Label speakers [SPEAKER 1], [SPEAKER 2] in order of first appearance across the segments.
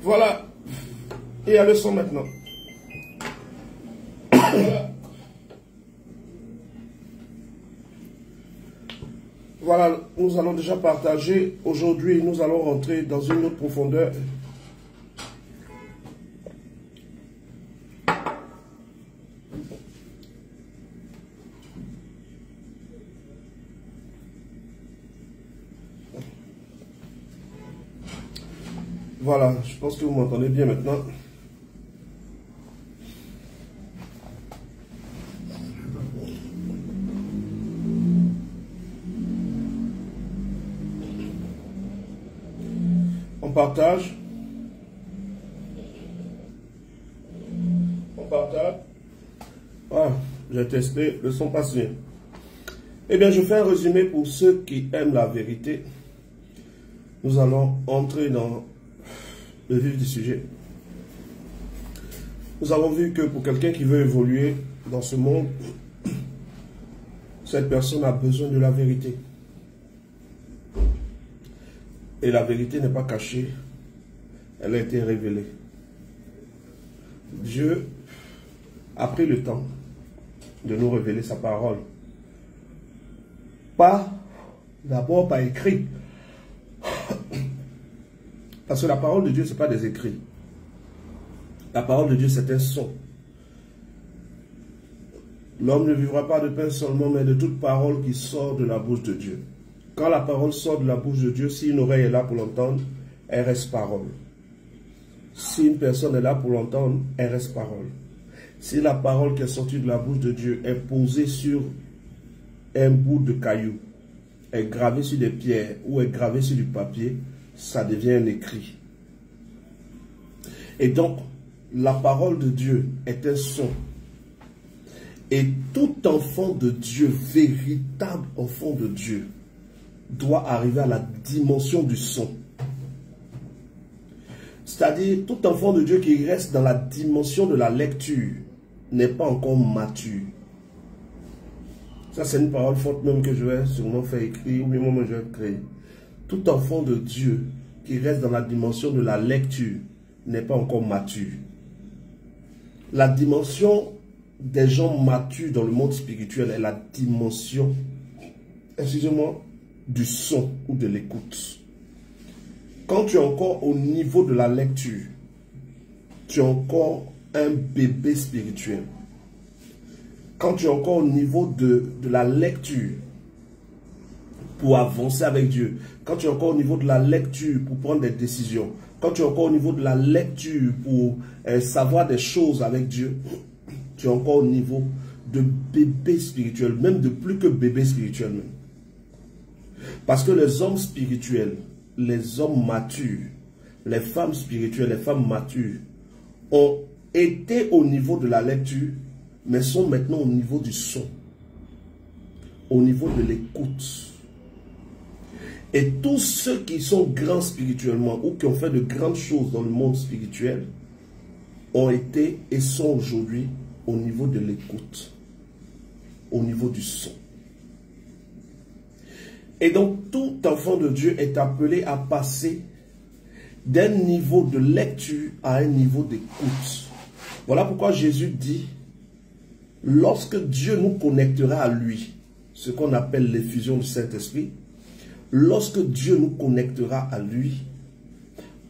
[SPEAKER 1] Voilà. Et à leçon maintenant. Voilà. Voilà, nous allons déjà partager. Aujourd'hui, nous allons rentrer dans une autre profondeur. Voilà, je pense que vous m'entendez bien maintenant. On partage. On partage. Voilà, j'ai testé, le son passe bien. Eh bien, je fais un résumé pour ceux qui aiment la vérité. Nous allons entrer dans le vif du sujet. Nous avons vu que pour quelqu'un qui veut évoluer dans ce monde, cette personne a besoin de la vérité. Et la vérité n'est pas cachée, elle a été révélée. Dieu a pris le temps de nous révéler sa parole. Pas d'abord par écrit. Parce que la parole de Dieu, ce n'est pas des écrits. La parole de Dieu, c'est un son. L'homme ne vivra pas de pain seulement, mais de toute parole qui sort de la bouche de Dieu. Quand la parole sort de la bouche de Dieu, si une oreille est là pour l'entendre, elle reste parole. Si une personne est là pour l'entendre, elle reste parole. Si la parole qui est sortie de la bouche de Dieu est posée sur un bout de caillou, est gravée sur des pierres ou est gravée sur du papier, ça devient un écrit. Et donc, la parole de Dieu est un son. Et tout enfant de Dieu, véritable enfant de Dieu, doit arriver à la dimension du son. C'est-à-dire, tout enfant de Dieu qui reste dans la dimension de la lecture n'est pas encore mature. Ça, c'est une parole forte même que je vais sûrement faire écrire, ou bien moi je vais créer. Tout enfant de Dieu qui reste dans la dimension de la lecture n'est pas encore mature. La dimension des gens matures dans le monde spirituel est la dimension, excusez-moi, du son ou de l'écoute. Quand tu es encore au niveau de la lecture, tu es encore un bébé spirituel. Quand tu es encore au niveau de la lecture pour avancer avec Dieu, quand tu es encore au niveau de la lecture pour prendre des décisions, quand tu es encore au niveau de la lecture pour savoir des choses avec Dieu, tu es encore au niveau de bébé spirituel, même de plus que bébé spirituel même. Parce que les hommes spirituels, les hommes matures, les femmes spirituelles, les femmes matures, ont été au niveau de la lecture, mais sont maintenant au niveau du son, au niveau de l'écoute. Et tous ceux qui sont grands spirituellement ou qui ont fait de grandes choses dans le monde spirituel ont été et sont aujourd'hui au niveau de l'écoute, au niveau du son. Et donc, tout enfant de Dieu est appelé à passer d'un niveau de lecture à un niveau d'écoute. Voilà pourquoi Jésus dit, lorsque Dieu nous connectera à lui, ce qu'on appelle l'effusion du Saint-Esprit, lorsque Dieu nous connectera à lui,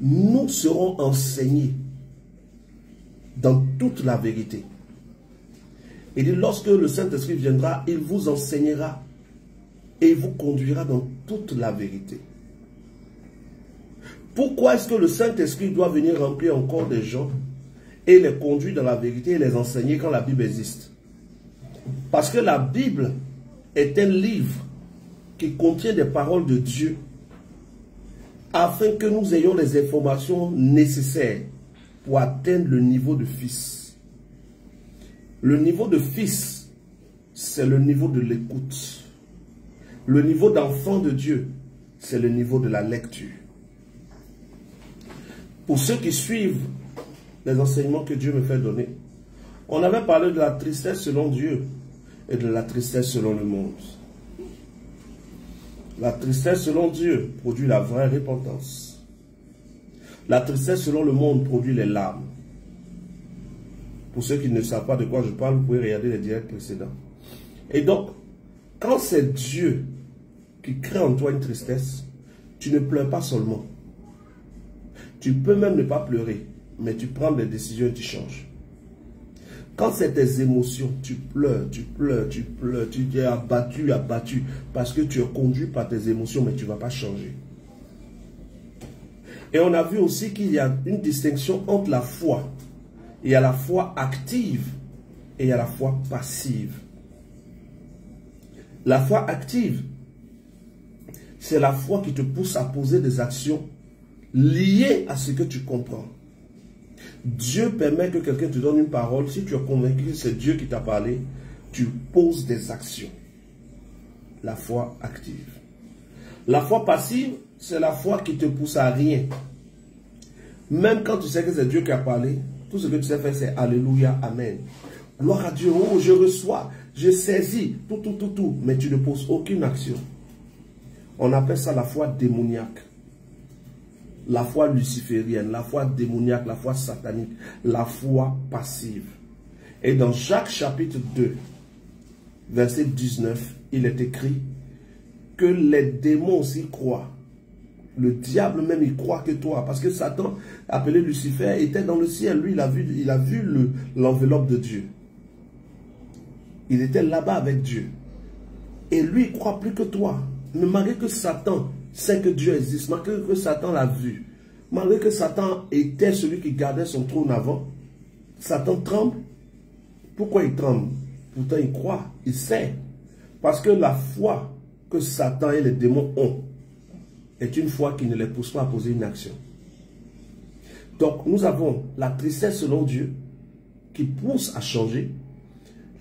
[SPEAKER 1] nous serons enseignés dans toute la vérité. Il dit, lorsque le Saint-Esprit viendra, il vous enseignera et vous conduira dans toute la vérité. Pourquoi est-ce que le Saint-Esprit doit venir remplir encore des gens et les conduire dans la vérité et les enseigner quand la Bible existe? Parce que la Bible est un livre qui contient des paroles de Dieu afin que nous ayons les informations nécessaires pour atteindre le niveau de fils. Le niveau de fils, c'est le niveau de l'écoute. Le niveau d'enfant de Dieu, c'est le niveau de la lecture. Pour ceux qui suivent les enseignements que Dieu me fait donner, on avait parlé de la tristesse selon Dieu et de la tristesse selon le monde. La tristesse selon Dieu produit la vraie repentance. La tristesse selon le monde produit les larmes. Pour ceux qui ne savent pas de quoi je parle, vous pouvez regarder les directs précédents. Et donc, quand c'est Dieu qui crée en toi une tristesse, tu ne pleures pas seulement. Tu peux même ne pas pleurer, mais tu prends des décisions et tu changes. Quand c'est tes émotions, tu pleures, tu es abattu, parce que tu es conduit par tes émotions, mais tu ne vas pas changer. Et on a vu aussi qu'il y a une distinction entre la foi. Il y a la foi active et il y a la foi passive. La foi active, c'est la foi qui te pousse à poser des actions liées à ce que tu comprends. Dieu permet que quelqu'un te donne une parole. Si tu es convaincu que c'est Dieu qui t'a parlé, tu poses des actions. La foi active. La foi passive, c'est la foi qui te pousse à rien. Même quand tu sais que c'est Dieu qui a parlé, tout ce que tu sais faire, c'est Alléluia, Amen. Gloire à Dieu, oh, je reçois, je saisis, tout, mais tu ne poses aucune action. On appelle ça la foi démoniaque. La foi luciférienne, la foi démoniaque, la foi satanique, la foi passive. Et dans Jacques chapitre 2, verset 19, il est écrit que les démons aussi croient. Le diable même, il croit que toi. Parce que Satan, appelé Lucifer, était dans le ciel. Lui, il a vu l'enveloppe de Dieu. Il était là-bas avec Dieu. Et lui, il croit plus que toi. Mais malgré que Satan sait que Dieu existe, malgré que Satan l'a vu, malgré que Satan était celui qui gardait son trône avant, Satan tremble. Pourquoi il tremble? Pourtant, il croit, il sait. Parce que la foi que Satan et les démons ont est une foi qui ne les pousse pas à poser une action. Donc, nous avons la tristesse selon Dieu qui pousse à changer,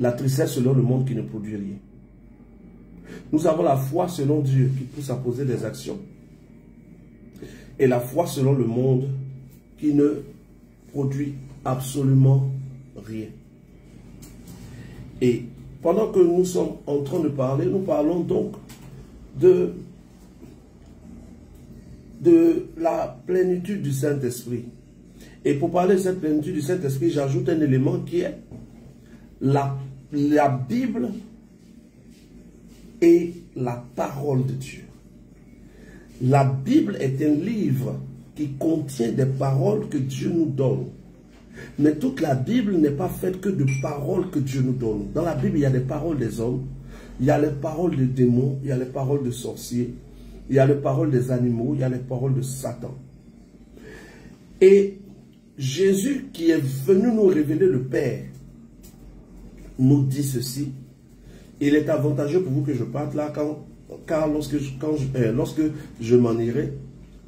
[SPEAKER 1] la tristesse selon le monde qui ne produit rien. Nous avons la foi selon Dieu qui pousse à poser des actions et la foi selon le monde qui ne produit absolument rien. Et pendant que nous sommes en train de parler, nous parlons donc de la plénitude du Saint-Esprit. Et pour parler de cette plénitude du Saint-Esprit, j'ajoute un élément qui est la Bible et la parole de Dieu. La Bible est un livre qui contient des paroles que Dieu nous donne. Mais toute la Bible n'est pas faite que de paroles que Dieu nous donne. Dans la Bible, il y a des paroles des hommes, il y a les paroles des démons, il y a les paroles des sorciers, il y a les paroles des animaux, il y a les paroles de Satan. Et Jésus qui est venu nous révéler le Père nous dit ceci. Il est avantageux pour vous que je parte là, car lorsque je m'en irai,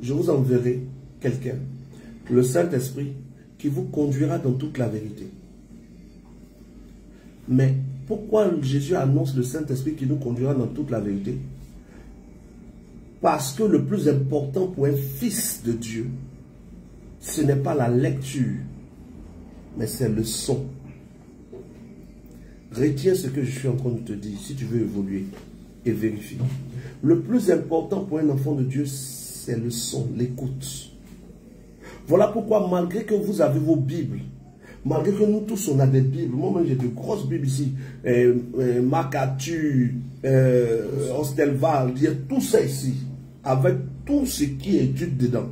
[SPEAKER 1] je vous enverrai quelqu'un, le Saint-Esprit, qui vous conduira dans toute la vérité. Mais pourquoi Jésus annonce le Saint-Esprit qui nous conduira dans toute la vérité? Parce que le plus important pour un fils de Dieu, ce n'est pas la lecture, mais c'est le son. Retiens ce que je suis en train de te dire, si tu veux évoluer, et vérifie. Le plus important pour un enfant de Dieu, c'est le son, l'écoute. Voilà pourquoi, malgré que vous avez vos Bibles, malgré que nous tous on a des Bibles, moi-même j'ai de grosses Bibles ici, Makatu, Ostelval, il y a tout ça ici, avec tout ce qui est étude dedans.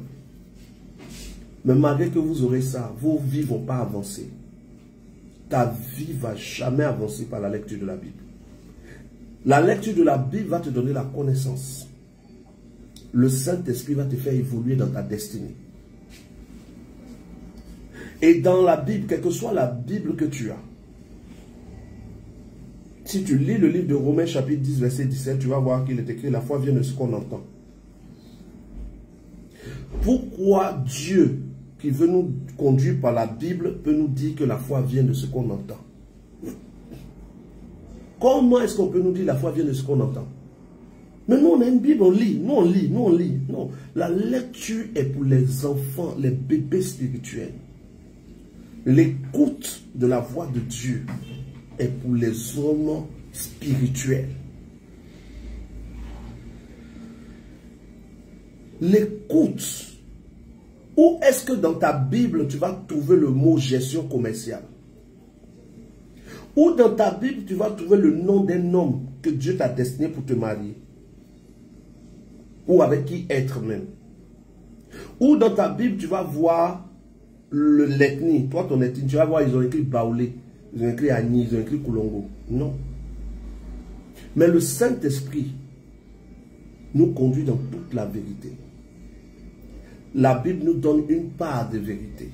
[SPEAKER 1] Mais malgré que vous aurez ça, vos vies ne vont pas avancer. Ta vie ne va jamais avancer par la lecture de la Bible. La lecture de la Bible va te donner la connaissance. Le Saint-Esprit va te faire évoluer dans ta destinée. Et dans la Bible, quelle que soit la Bible que tu as, si tu lis le livre de Romains chapitre 10, verset 17, tu vas voir qu'il est écrit, la foi vient de ce qu'on entend. Pourquoi Dieu, qui veut nous conduire par la Bible, peut nous dire que la foi vient de ce qu'on entend? Comment est-ce qu'on peut nous dire la foi vient de ce qu'on entend? Mais nous, on a une Bible, on lit. Nous, on lit. Nous, on lit. Non. La lecture est pour les enfants, les bébés spirituels. L'écoute de la voix de Dieu est pour les hommes spirituels. L'écoute Où est-ce que dans ta Bible, tu vas trouver le mot gestion commerciale? Où dans ta Bible, tu vas trouver le nom d'un homme que Dieu t'a destiné pour te marier? Ou avec qui être même? Où dans ta Bible, tu vas voir l'ethnie? Toi, ton ethnie, tu vas voir, ils ont écrit Baoulé, ils ont écrit Agni, ils ont écrit Koulongo. Non. Mais le Saint-Esprit nous conduit dans toute la vérité. La Bible nous donne une part de vérité.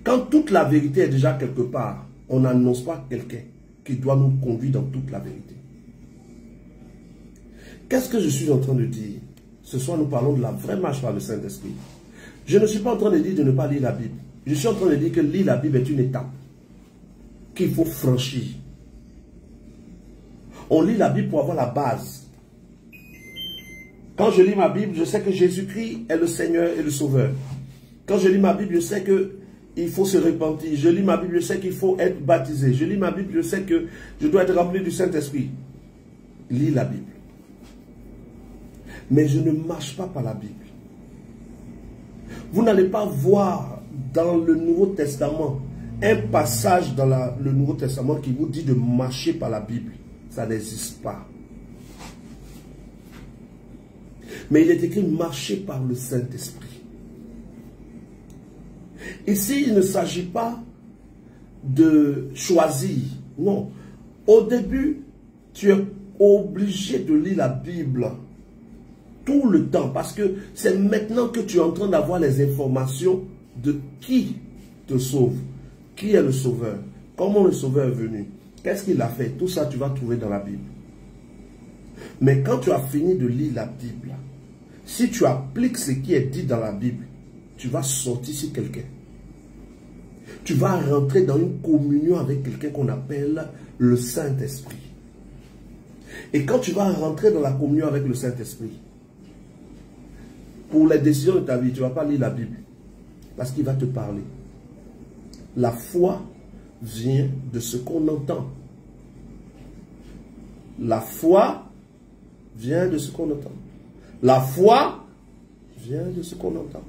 [SPEAKER 1] Quand toute la vérité est déjà quelque part, on n'annonce pas quelqu'un qui doit nous conduire dans toute la vérité. Qu'est-ce que je suis en train de dire? Ce soir, nous parlons de la vraie marche par le Saint-Esprit. Je ne suis pas en train de dire de ne pas lire la Bible. Je suis en train de dire que lire la Bible est une étape qu'il faut franchir. On lit la Bible pour avoir la base. Quand je lis ma Bible, je sais que Jésus-Christ est le Seigneur et le Sauveur. Quand je lis ma Bible, je sais qu'il faut se repentir. Je lis ma Bible, je sais qu'il faut être baptisé. Je lis ma Bible, je sais que je dois être rempli du Saint-Esprit. Lis la Bible. Mais je ne marche pas par la Bible. Vous n'allez pas voir dans le Nouveau Testament un passage dans le Nouveau Testament qui vous dit de marcher par la Bible. Ça n'existe pas. Mais il est écrit marcher par le Saint-Esprit. Ici, il ne s'agit pas de choisir. Non. Au début, tu es obligé de lire la Bible tout le temps. Parce que c'est maintenant que tu es en train d'avoir les informations de qui te sauve. Qui est le Sauveur? Comment le Sauveur est venu? Qu'est-ce qu'il a fait? Tout ça, tu vas trouver dans la Bible. Mais quand tu as fini de lire la Bible, si tu appliques ce qui est dit dans la Bible, tu vas sortir sur quelqu'un. Tu vas rentrer dans une communion avec quelqu'un qu'on appelle le Saint-Esprit. Et quand tu vas rentrer dans la communion avec le Saint-Esprit, pour les décisions de ta vie, tu ne vas pas lire la Bible. Parce qu'il va te parler. La foi vient de ce qu'on entend. La foi vient de ce qu'on entend. La foi vient de ce qu'on entend.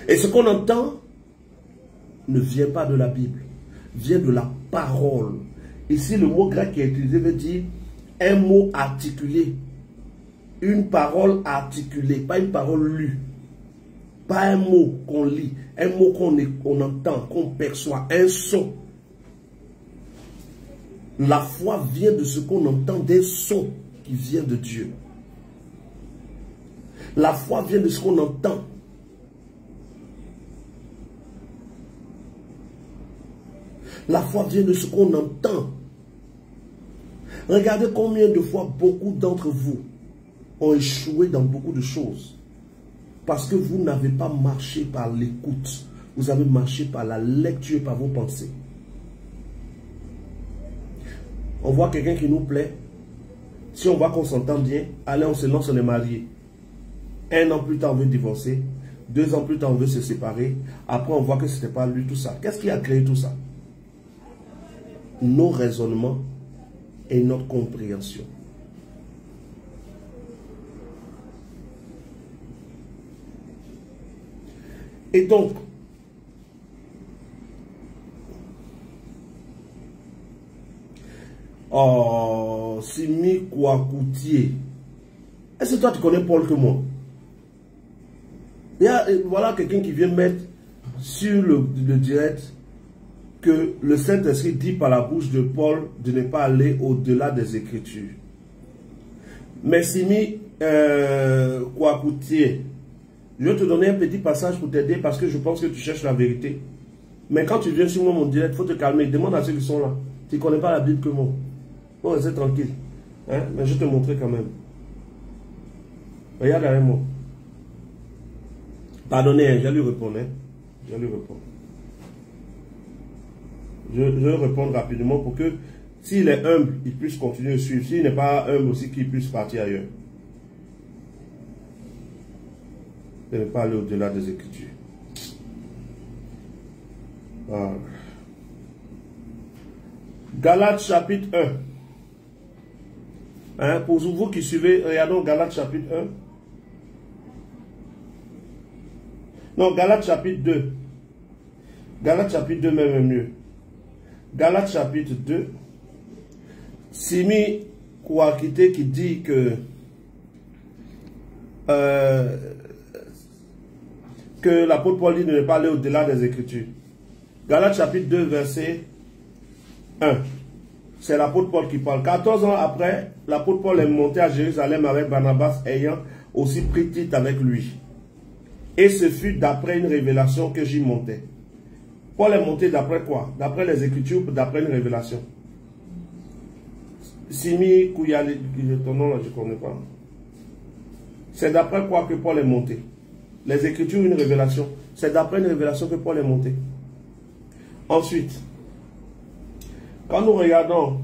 [SPEAKER 1] Et ce qu'on entend ne vient pas de la Bible, vient de la parole. Ici, le mot grec qui est utilisé veut dire un mot articulé. Une parole articulée, pas une parole lue. Pas un mot qu'on lit, un mot qu'on entend, qu'on perçoit, un son. La foi vient de ce qu'on entend, des sons qui viennent de Dieu. La foi vient de ce qu'on entend. La foi vient de ce qu'on entend. Regardez combien de fois beaucoup d'entre vous ont échoué dans beaucoup de choses. Parce que vous n'avez pas marché par l'écoute. Vous avez marché par la lecture, par vos pensées. On voit quelqu'un qui nous plaît. Si on voit qu'on s'entend bien, allez, on se lance, on est marié. 1 an plus tard, on veut divorcer. 2 ans plus tard, on veut se séparer. Après, on voit que ce n'était pas lui, tout ça. Qu'est-ce qui a créé tout ça? Nos raisonnements et notre compréhension. Et donc, Simi Kouakoutier, est-ce que toi tu connais Paul que moi? Voilà quelqu'un qui vient mettre sur le direct que le Saint-Esprit dit par la bouche de Paul de ne pas aller au-delà des Écritures. Mais Simi Kouakoutier, je vais te donner un petit passage pour t'aider parce que je pense que tu cherches la vérité. Mais quand tu viens sur moi, mon direct, il faut te calmer. Demande à ceux qui sont là. Tu ne connais pas la Bible que moi. Bon, restez tranquille. Hein? Mais je vais te montrer quand même. Regarde derrière moi. Pardonnez, hein, je vais lui répondre. Hein? Je vais lui répondre. Je vais répondre rapidement pour que s'il est humble, il puisse continuer de suivre. S'il n'est pas humble aussi, qu'il puisse partir ailleurs. De ne pas aller au-delà des Écritures. Voilà. Galates chapitre 1. Hein, pour vous qui suivez, regardons Galates chapitre 1. Non, Galates chapitre 2. Galates chapitre 2 même mieux. Galates chapitre 2. Simi Kouakite qui dit que l'apôtre Paul dit de ne pas aller au-delà des Écritures. Galates chapitre 2 verset 1. C'est l'apôtre Paul qui parle. 14 ans après, l'apôtre Paul est monté à Jérusalem avec Barnabas, ayant aussi pris Tite avec lui. Et ce fut d'après une révélation que j'y montais. Paul est monté d'après quoi? D'après les Écritures ou d'après une révélation? Simi Kouyali, ton nom là, je ne connais pas. C'est d'après quoi que Paul est monté? Les Écritures ou une révélation? C'est d'après une révélation que Paul est monté. Ensuite, quand nous regardons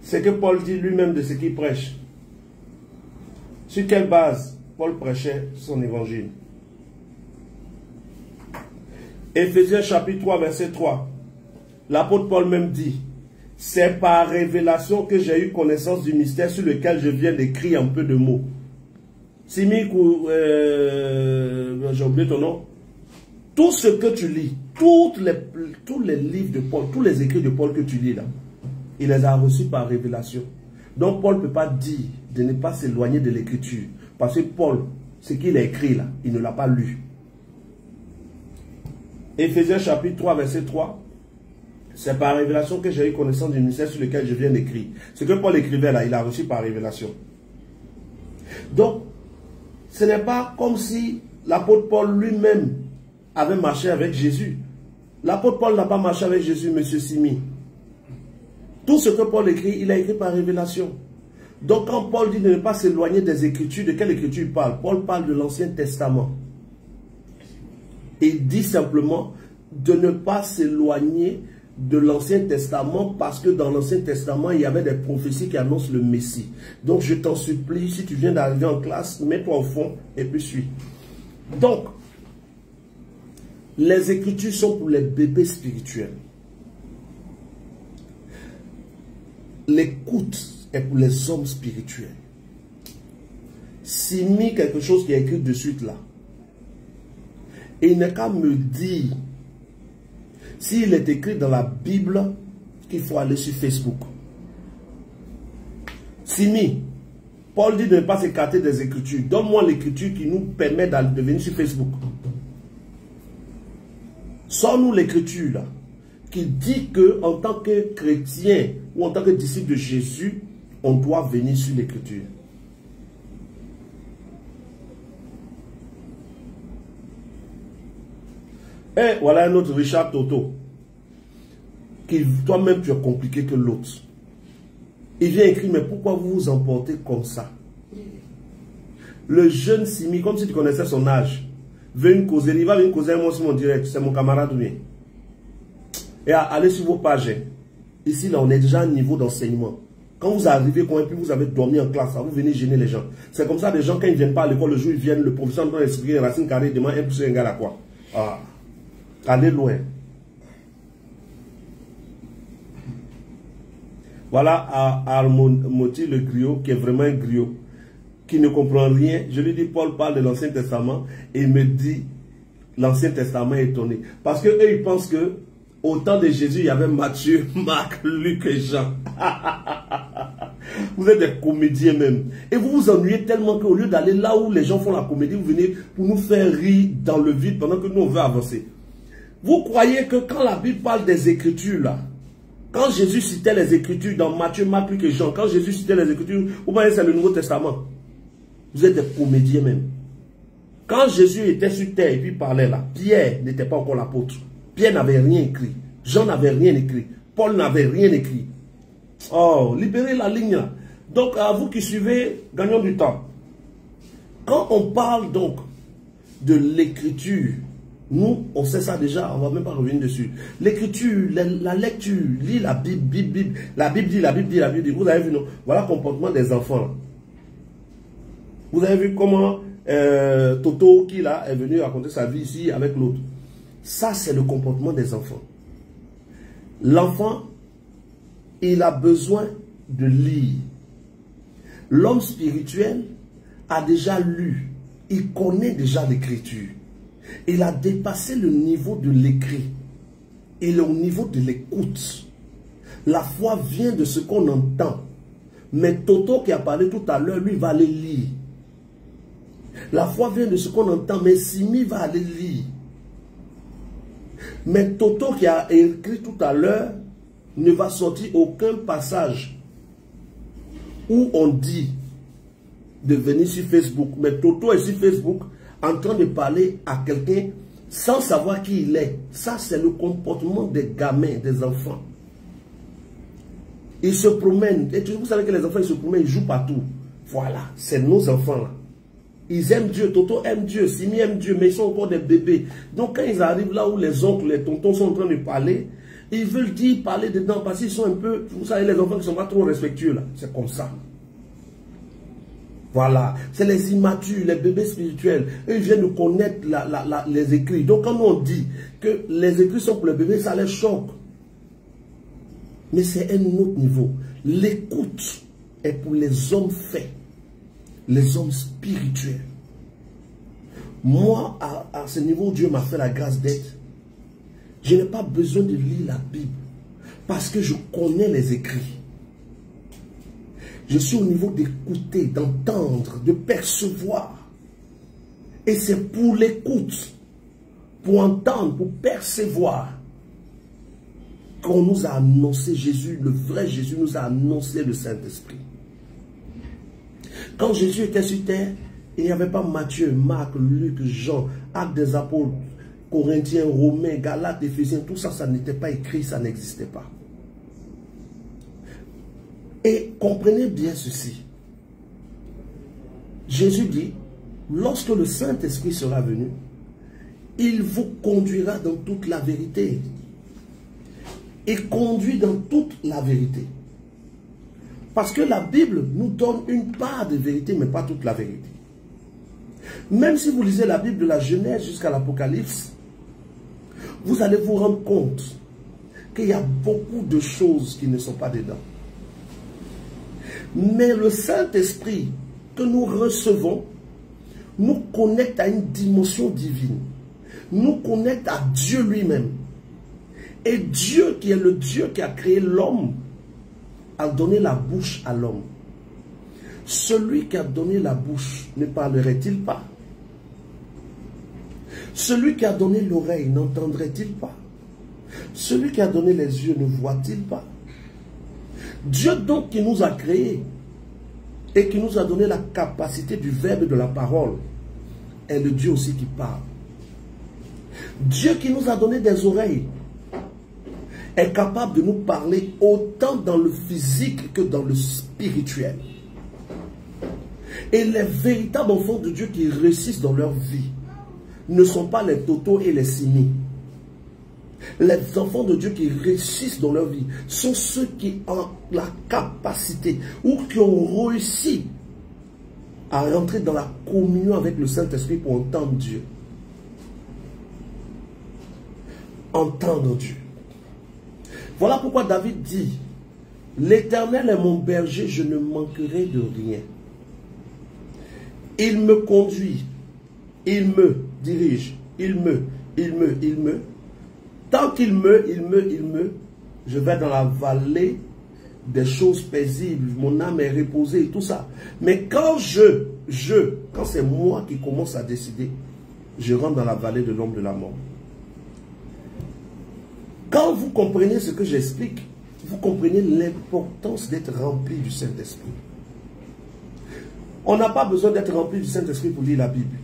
[SPEAKER 1] ce que Paul dit lui-même de ce qu'il prêche, sur quelle base Paul prêchait son évangile? Éphésiens chapitre 3 verset 3, l'apôtre Paul même dit: c'est par révélation que j'ai eu connaissance du mystère sur lequel je viens d'écrire un peu de mots. Simi, j'ai oublié ton nom. Tout ce que tu lis, tous les livres de Paul, tous les écrits de Paul que tu lis là, il les a reçus par révélation. Donc Paul ne peut pas dire de ne pas s'éloigner de l'écriture. Parce que Paul, ce qu'il a écrit là, il ne l'a pas lu. Éphésiens chapitre 3 verset 3. C'est par révélation que j'ai eu connaissance du mystère sur lequel je viens d'écrire. Ce que Paul écrivait là, il a reçu par révélation. Donc, ce n'est pas comme si l'apôtre Paul lui-même avait marché avec Jésus. L'apôtre Paul n'a pas marché avec Jésus, monsieur Simi. Tout ce que Paul écrit, il a écrit par révélation. Donc quand Paul dit de ne pas s'éloigner des Écritures, de quelle Écriture il parle? Paul parle de l'Ancien Testament. Il dit simplement de ne pas s'éloigner de l'Ancien Testament parce que dans l'Ancien Testament, il y avait des prophéties qui annoncent le Messie. Donc je t'en supplie, si tu viens d'arriver en classe, mets-toi au fond et puis suis. Donc, les Écritures sont pour les bébés spirituels. L'écoute est pour les hommes spirituels. S'il mis quelque chose qui est écrit de suite là, et il n'est qu'à me dire s'il est écrit dans la Bible qu'il faut aller sur Facebook. Simi, Paul dit de ne pas s'écarter des Écritures. Donne-moi l'Écriture qui nous permet de venir sur Facebook. Sors-nous l'Écriture là, qui dit que en tant que chrétien ou en tant que disciple de Jésus, on doit venir sur l'Écriture. Et voilà un autre Richard Toto, qui toi-même tu es compliqué que l'autre. Il vient écrire, mais pourquoi vous vous emportez comme ça? Le jeune Simi, comme si tu connaissais son âge, veut une causerie, il va venir causer moi sur mon direct, c'est mon camarade ou bien. Et allez sur vos pages. Ici, là, on est déjà à un niveau d'enseignement. Quand vous arrivez, et puis vous avez dormi en classe, vous venez gêner les gens. C'est comme ça, les gens, quand ils ne viennent pas à l'école, le jour ils viennent, le professeur doit expliquer les racines carrées, il demande 1 plus 1 égale à quoi? Ah. Allez loin. Voilà Armoti le griot, qui est vraiment un griot, qui ne comprend rien. Je lui dis, Paul parle de l'Ancien Testament, et il me dit, l'Ancien Testament est étonné. Parce qu'eux, ils pensent que au temps de Jésus, il y avait Matthieu, Marc, Luc et Jean. Vous êtes des comédiens même. Et vous vous ennuyez tellement qu'au lieu d'aller là où les gens font la comédie, vous venez pour nous faire rire dans le vide pendant que nous, on veut avancer. Vous croyez que quand la Bible parle des Écritures, là, quand Jésus citait les Écritures dans Matthieu, Marc, Luc et Jean, quand Jésus citait les Écritures, vous voyez, c'est le Nouveau Testament. Vous êtes des comédiens même. Quand Jésus était sur terre et puis parlait là, Pierre n'était pas encore l'apôtre. Pierre n'avait rien écrit. Jean n'avait rien écrit. Paul n'avait rien écrit. Oh, libérez la ligne là. Donc, à vous qui suivez, gagnons du temps. Quand on parle donc de l'écriture, nous, on sait ça déjà, on ne va même pas revenir dessus. L'écriture, la lecture, lis la Bible, la Bible dit, la Bible dit, la Bible dit. Vous avez vu, non? Voilà le comportement des enfants. Là. Vous avez vu comment Toto, qui là, est venu raconter sa vie ici avec l'autre. Ça, c'est le comportement des enfants. L'enfant, il a besoin de lire. L'homme spirituel a déjà lu. il connaît déjà l'écriture. Il a dépassé le niveau de l'écrit et le niveau de l'écoute. La foi vient de ce qu'on entend. Mais Toto qui a parlé tout à l'heure, lui va aller lire. La foi vient de ce qu'on entend, mais Simi va aller lire. Mais Toto qui a écrit tout à l'heure ne va sortir aucun passage où on dit de venir sur Facebook. Mais Toto est sur Facebook en train de parler à quelqu'un sans savoir qui il est. Ça, c'est le comportement des gamins, des enfants. Ils se promènent. Et vous savez que les enfants, ils se promènent, ils jouent partout. Voilà, c'est nos enfants là. Ils aiment Dieu, Toto aime Dieu, Simi aime Dieu, mais ils sont encore des bébés. Donc quand ils arrivent là où les oncles, les tontons sont en train de parler, ils veulent dire, parler dedans, parce qu'ils sont un peu, vous savez, les enfants qui ne sont pas trop respectueux là. C'est comme ça. Voilà, c'est les immatures, les bébés spirituels. Eux, ils viennent de connaître les écrits. Donc quand on dit que les écrits sont pour les bébés, ça les choque. Mais c'est un autre niveau. L'écoute est pour les hommes faits, les hommes spirituels. Moi, à ce niveau où Dieu m'a fait la grâce d'être, je n'ai pas besoin de lire la Bible parce que je connais les écrits. Je suis au niveau d'écouter, d'entendre, de percevoir. Et c'est pour l'écoute, pour entendre, pour percevoir, qu'on nous a annoncé Jésus, le vrai Jésus nous a annoncé le Saint-Esprit. Quand Jésus était sur terre, il n'y avait pas Matthieu, Marc, Luc, Jean, Actes des Apôtres, Corinthiens, Romains, Galates, Éphésiens, tout ça, ça n'était pas écrit, ça n'existait pas. Et comprenez bien ceci. Jésus dit, lorsque le Saint-Esprit sera venu, il vous conduira dans toute la vérité. Il conduit dans toute la vérité. Parce que la Bible nous donne une part de vérité, mais pas toute la vérité. Même si vous lisez la Bible de la Genèse jusqu'à l'Apocalypse, vous allez vous rendre compte qu'il y a beaucoup de choses qui ne sont pas dedans. Mais le Saint-Esprit que nous recevons nous connecte à une dimension divine, nous connecte à Dieu lui-même. Et Dieu, qui est le Dieu qui a créé l'homme, a donné la bouche à l'homme. Celui qui a donné la bouche ne parlerait-il pas? Celui qui a donné l'oreille n'entendrait-il pas? Celui qui a donné les yeux ne voit-il pas? Dieu donc qui nous a créés et qui nous a donné la capacité du verbe et de la parole est le Dieu aussi qui parle. Dieu qui nous a donné des oreilles est capable de nous parler autant dans le physique que dans le spirituel. Et les véritables enfants de Dieu qui réussissent dans leur vie ne sont pas les totos et les simis. Les enfants de Dieu qui réussissent dans leur vie sont ceux qui ont la capacité ou qui ont réussi à rentrer dans la communion avec le Saint-Esprit pour entendre Dieu. Entendre Dieu. Voilà pourquoi David dit, l'Éternel est mon berger, je ne manquerai de rien. Il me conduit, il me dirige, il me. Tant qu'il me, je vais dans la vallée des choses paisibles, mon âme est reposée et tout ça. Mais quand quand c'est moi qui commence à décider, je rentre dans la vallée de l'ombre de la mort. Quand vous comprenez ce que j'explique, vous comprenez l'importance d'être rempli du Saint-Esprit. On n'a pas besoin d'être rempli du Saint-Esprit pour lire la Bible.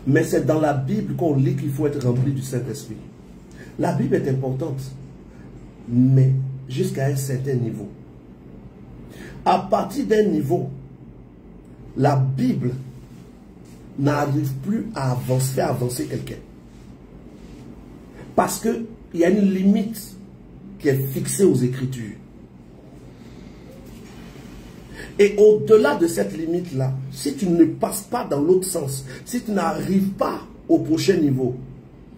[SPEAKER 1] Mais c'est dans la Bible qu'on lit qu'il faut être rempli du Saint-Esprit. La Bible est importante, mais jusqu'à un certain niveau. À partir d'un niveau, la Bible n'arrive plus à avancer quelqu'un. Parce qu'il y a une limite qui est fixée aux Écritures. Et au-delà de cette limite-là, si tu ne passes pas dans l'autre sens, si tu n'arrives pas au prochain niveau,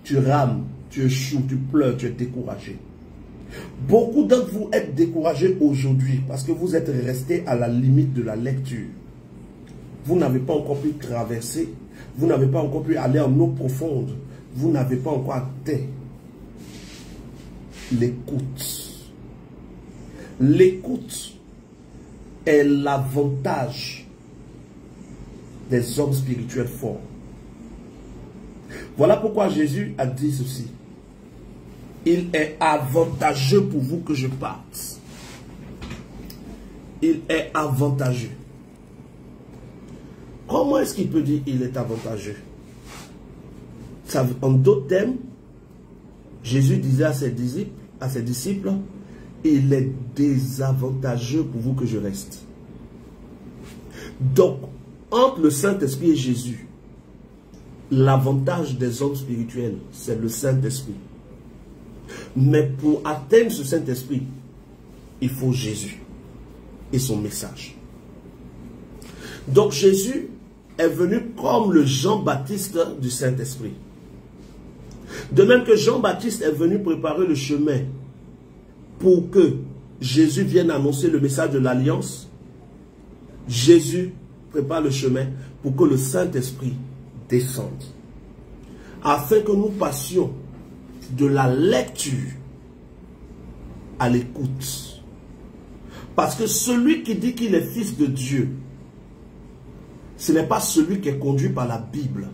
[SPEAKER 1] tu rames, tu échoues, tu pleures, tu es découragé. Beaucoup d'entre vous êtes découragés aujourd'hui parce que vous êtes restés à la limite de la lecture. vous n'avez pas encore pu traverser, vous n'avez pas encore pu aller en eau profonde, vous n'avez pas encore atteint l'écoute. L'écoute est l'avantage des hommes spirituels forts. Voilà pourquoi Jésus a dit ceci. Il est avantageux pour vous que je parte. Il est avantageux. Comment est-ce qu'il peut dire il est avantageux? En d'autres termes, Jésus disait à ses disciples, il est désavantageux pour vous que je reste. Donc, entre le Saint-Esprit et Jésus, l'avantage des hommes spirituels, c'est le Saint-Esprit. Mais pour atteindre ce Saint-Esprit, il faut Jésus et son message. Donc Jésus est venu comme le Jean-Baptiste du Saint-Esprit. De même que Jean-Baptiste est venu préparer le chemin pour que Jésus vienne annoncer le message de l'Alliance, Jésus prépare le chemin pour que le Saint-Esprit descende. Afin que nous passions de la lecture à l'écoute. Parce que celui qui dit qu'il est fils de Dieu, ce n'est pas celui qui est conduit par la Bible.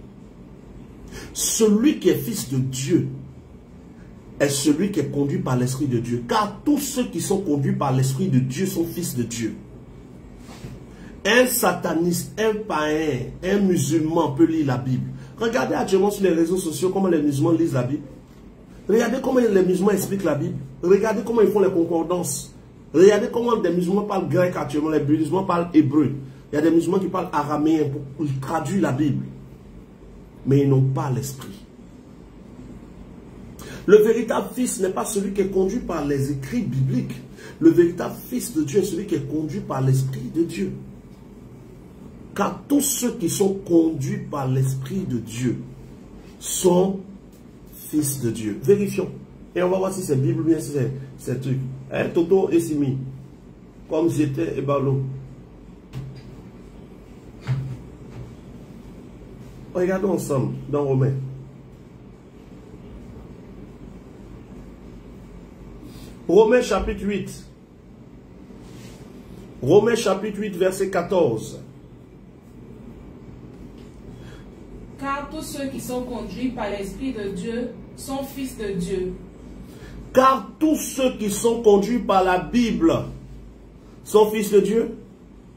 [SPEAKER 1] Celui qui est fils de Dieu est celui qui est conduit par l'Esprit de Dieu. Car tous ceux qui sont conduits par l'Esprit de Dieu sont fils de Dieu. Un sataniste, un païen, un musulman peut lire la Bible. Regardez actuellement sur les réseaux sociaux comment les musulmans lisent la Bible. Regardez comment les musulmans expliquent la Bible. Regardez comment ils font les concordances. Regardez comment des musulmans parlent grec actuellement. Les musulmans parlent hébreu. Il y a des musulmans qui parlent araméen pour traduire la Bible. Mais ils n'ont pas l'esprit. Le véritable fils n'est pas celui qui est conduit par les écrits bibliques. Le véritable fils de Dieu est celui qui est conduit par l'Esprit de Dieu. Car tous ceux qui sont conduits par l'Esprit de Dieu sont fils de Dieu. Vérifions. Et on va voir si c'est Bible ou bien si c'est truc. Hein, Toto et Simi. Comme j'étais et Balo. Regardons ensemble dans Romains. Romains chapitre 8. Romains chapitre 8 verset 14.
[SPEAKER 2] Car tous ceux qui sont conduits par l'Esprit de Dieu sont fils de Dieu.
[SPEAKER 1] Car tous ceux qui sont conduits par la Bible sont fils de Dieu.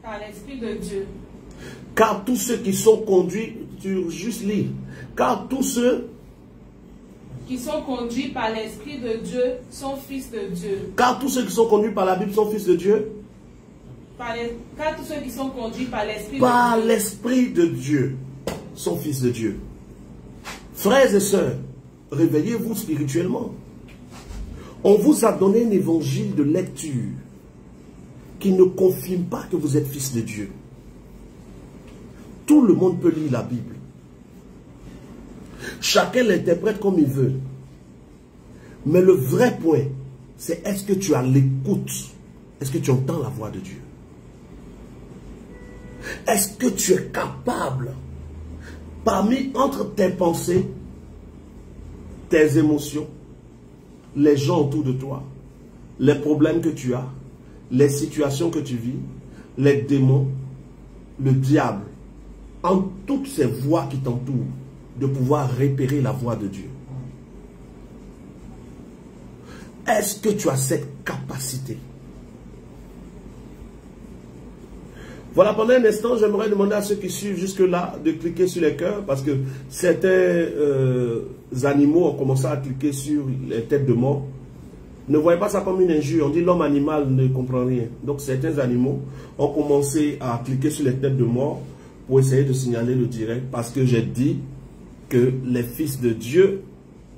[SPEAKER 2] Par l'Esprit de Dieu.
[SPEAKER 1] Car tous ceux qui sont conduits, tu juste lis. Car tous ceux
[SPEAKER 2] qui sont conduits par l'Esprit de Dieu sont fils de Dieu.
[SPEAKER 1] Car tous ceux qui sont conduits par la Bible sont fils de Dieu.
[SPEAKER 2] Car tous ceux qui sont conduits par l'Esprit de Dieu.
[SPEAKER 1] Par l'Esprit de Dieu sont fils de Dieu. Frères et sœurs, réveillez-vous spirituellement. On vous a donné un évangile de lecture qui ne confirme pas que vous êtes fils de Dieu. Tout le monde peut lire la Bible. Chacun l'interprète comme il veut. Mais le vrai point, c'est est-ce que tu as l'écoute? Est-ce que tu entends la voix de Dieu? Est-ce que tu es capable, entre tes pensées, tes émotions, les gens autour de toi, les problèmes que tu as, les situations que tu vis, les démons, le diable, en toutes ces voix qui t'entourent, de pouvoir repérer la voix de Dieu? Est-ce que tu as cette capacité? Voilà, pendant un instant, j'aimerais demander à ceux qui suivent jusque-là de cliquer sur les cœurs, parce que certains animaux ont commencé à cliquer sur les têtes de mort. Ne voyez pas ça comme une injure. On dit l'homme animal ne comprend rien. Donc certains animaux ont commencé à cliquer sur les têtes de mort pour essayer de signaler le direct, parce que j'ai dit que les fils de Dieu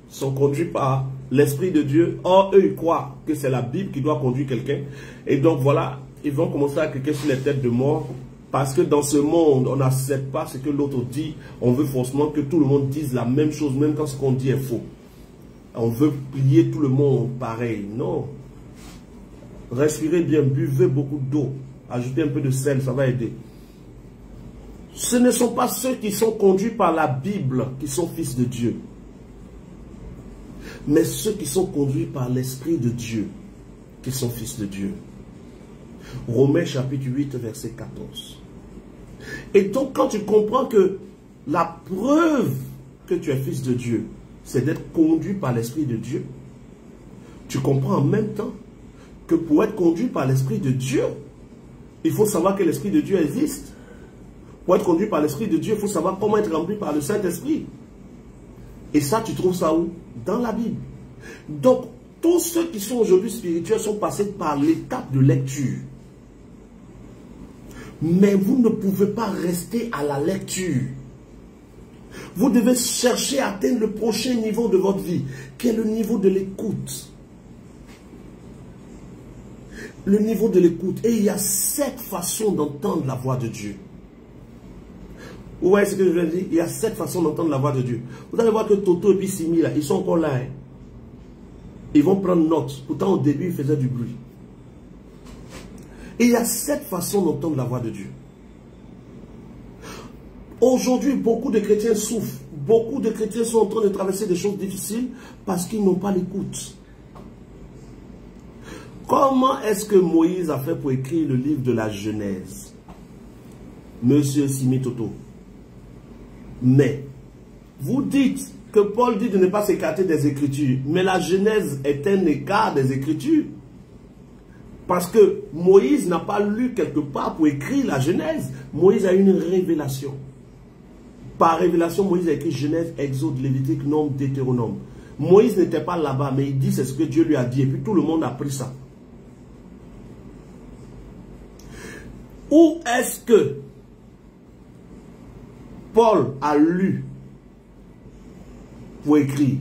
[SPEAKER 1] sont conduits par l'Esprit de Dieu. Or, eux, ils croient que c'est la Bible qui doit conduire quelqu'un. Et donc, voilà, ils vont commencer à cliquer sur les têtes de mort. Parce que dans ce monde, on n'accepte pas ce que l'autre dit. On veut forcément que tout le monde dise la même chose, même quand ce qu'on dit est faux. On veut plier tout le monde pareil. Non. Respirez bien, buvez beaucoup d'eau. Ajoutez un peu de sel, ça va aider. Ce ne sont pas ceux qui sont conduits par la Bible qui sont fils de Dieu, mais ceux qui sont conduits par l'Esprit de Dieu qui sont fils de Dieu. Romains chapitre 8, verset 14. Et donc quand tu comprends que la preuve que tu es fils de Dieu, c'est d'être conduit par l'Esprit de Dieu, tu comprends en même temps que pour être conduit par l'Esprit de Dieu, il faut savoir que l'Esprit de Dieu existe. Pour être conduit par l'Esprit de Dieu, il faut savoir comment être rempli par le Saint-Esprit. Et ça, tu trouves ça où? Dans la Bible. Donc, tous ceux qui sont aujourd'hui spirituels sont passés par l'étape de lecture. Mais vous ne pouvez pas rester à la lecture. Vous devez chercher à atteindre le prochain niveau de votre vie, qui est le niveau de l'écoute. Le niveau de l'écoute. Et il y a 7 façons d'entendre la voix de Dieu. Vous voyez ce que je veux dire? Il y a 7 façons d'entendre la voix de Dieu. Vous allez voir que Toto et puis Simi, là, ils sont encore là. Hein. Ils vont prendre note. Pourtant, au début, ils faisaient du bruit. Et il y a 7 façons d'entendre la voix de Dieu. Aujourd'hui, beaucoup de chrétiens souffrent. Beaucoup de chrétiens sont en train de traverser des choses difficiles parce qu'ils n'ont pas l'écoute. Comment est-ce que Moïse a fait pour écrire le livre de la Genèse? Monsieur Simi Toto. Mais, vous dites que Paul dit de ne pas s'écarter des Écritures. Mais la Genèse est un écart des Écritures. Parce que Moïse n'a pas lu quelque part pour écrire la Genèse. Moïse a une révélation. Par révélation, Moïse a écrit Genèse, Exode, Lévitique, Nombre, Deutéronome. Moïse n'était pas là-bas, mais il dit c'est ce que Dieu lui a dit. Et puis tout le monde a pris ça. Où est-ce que Paul a lu pour écrire?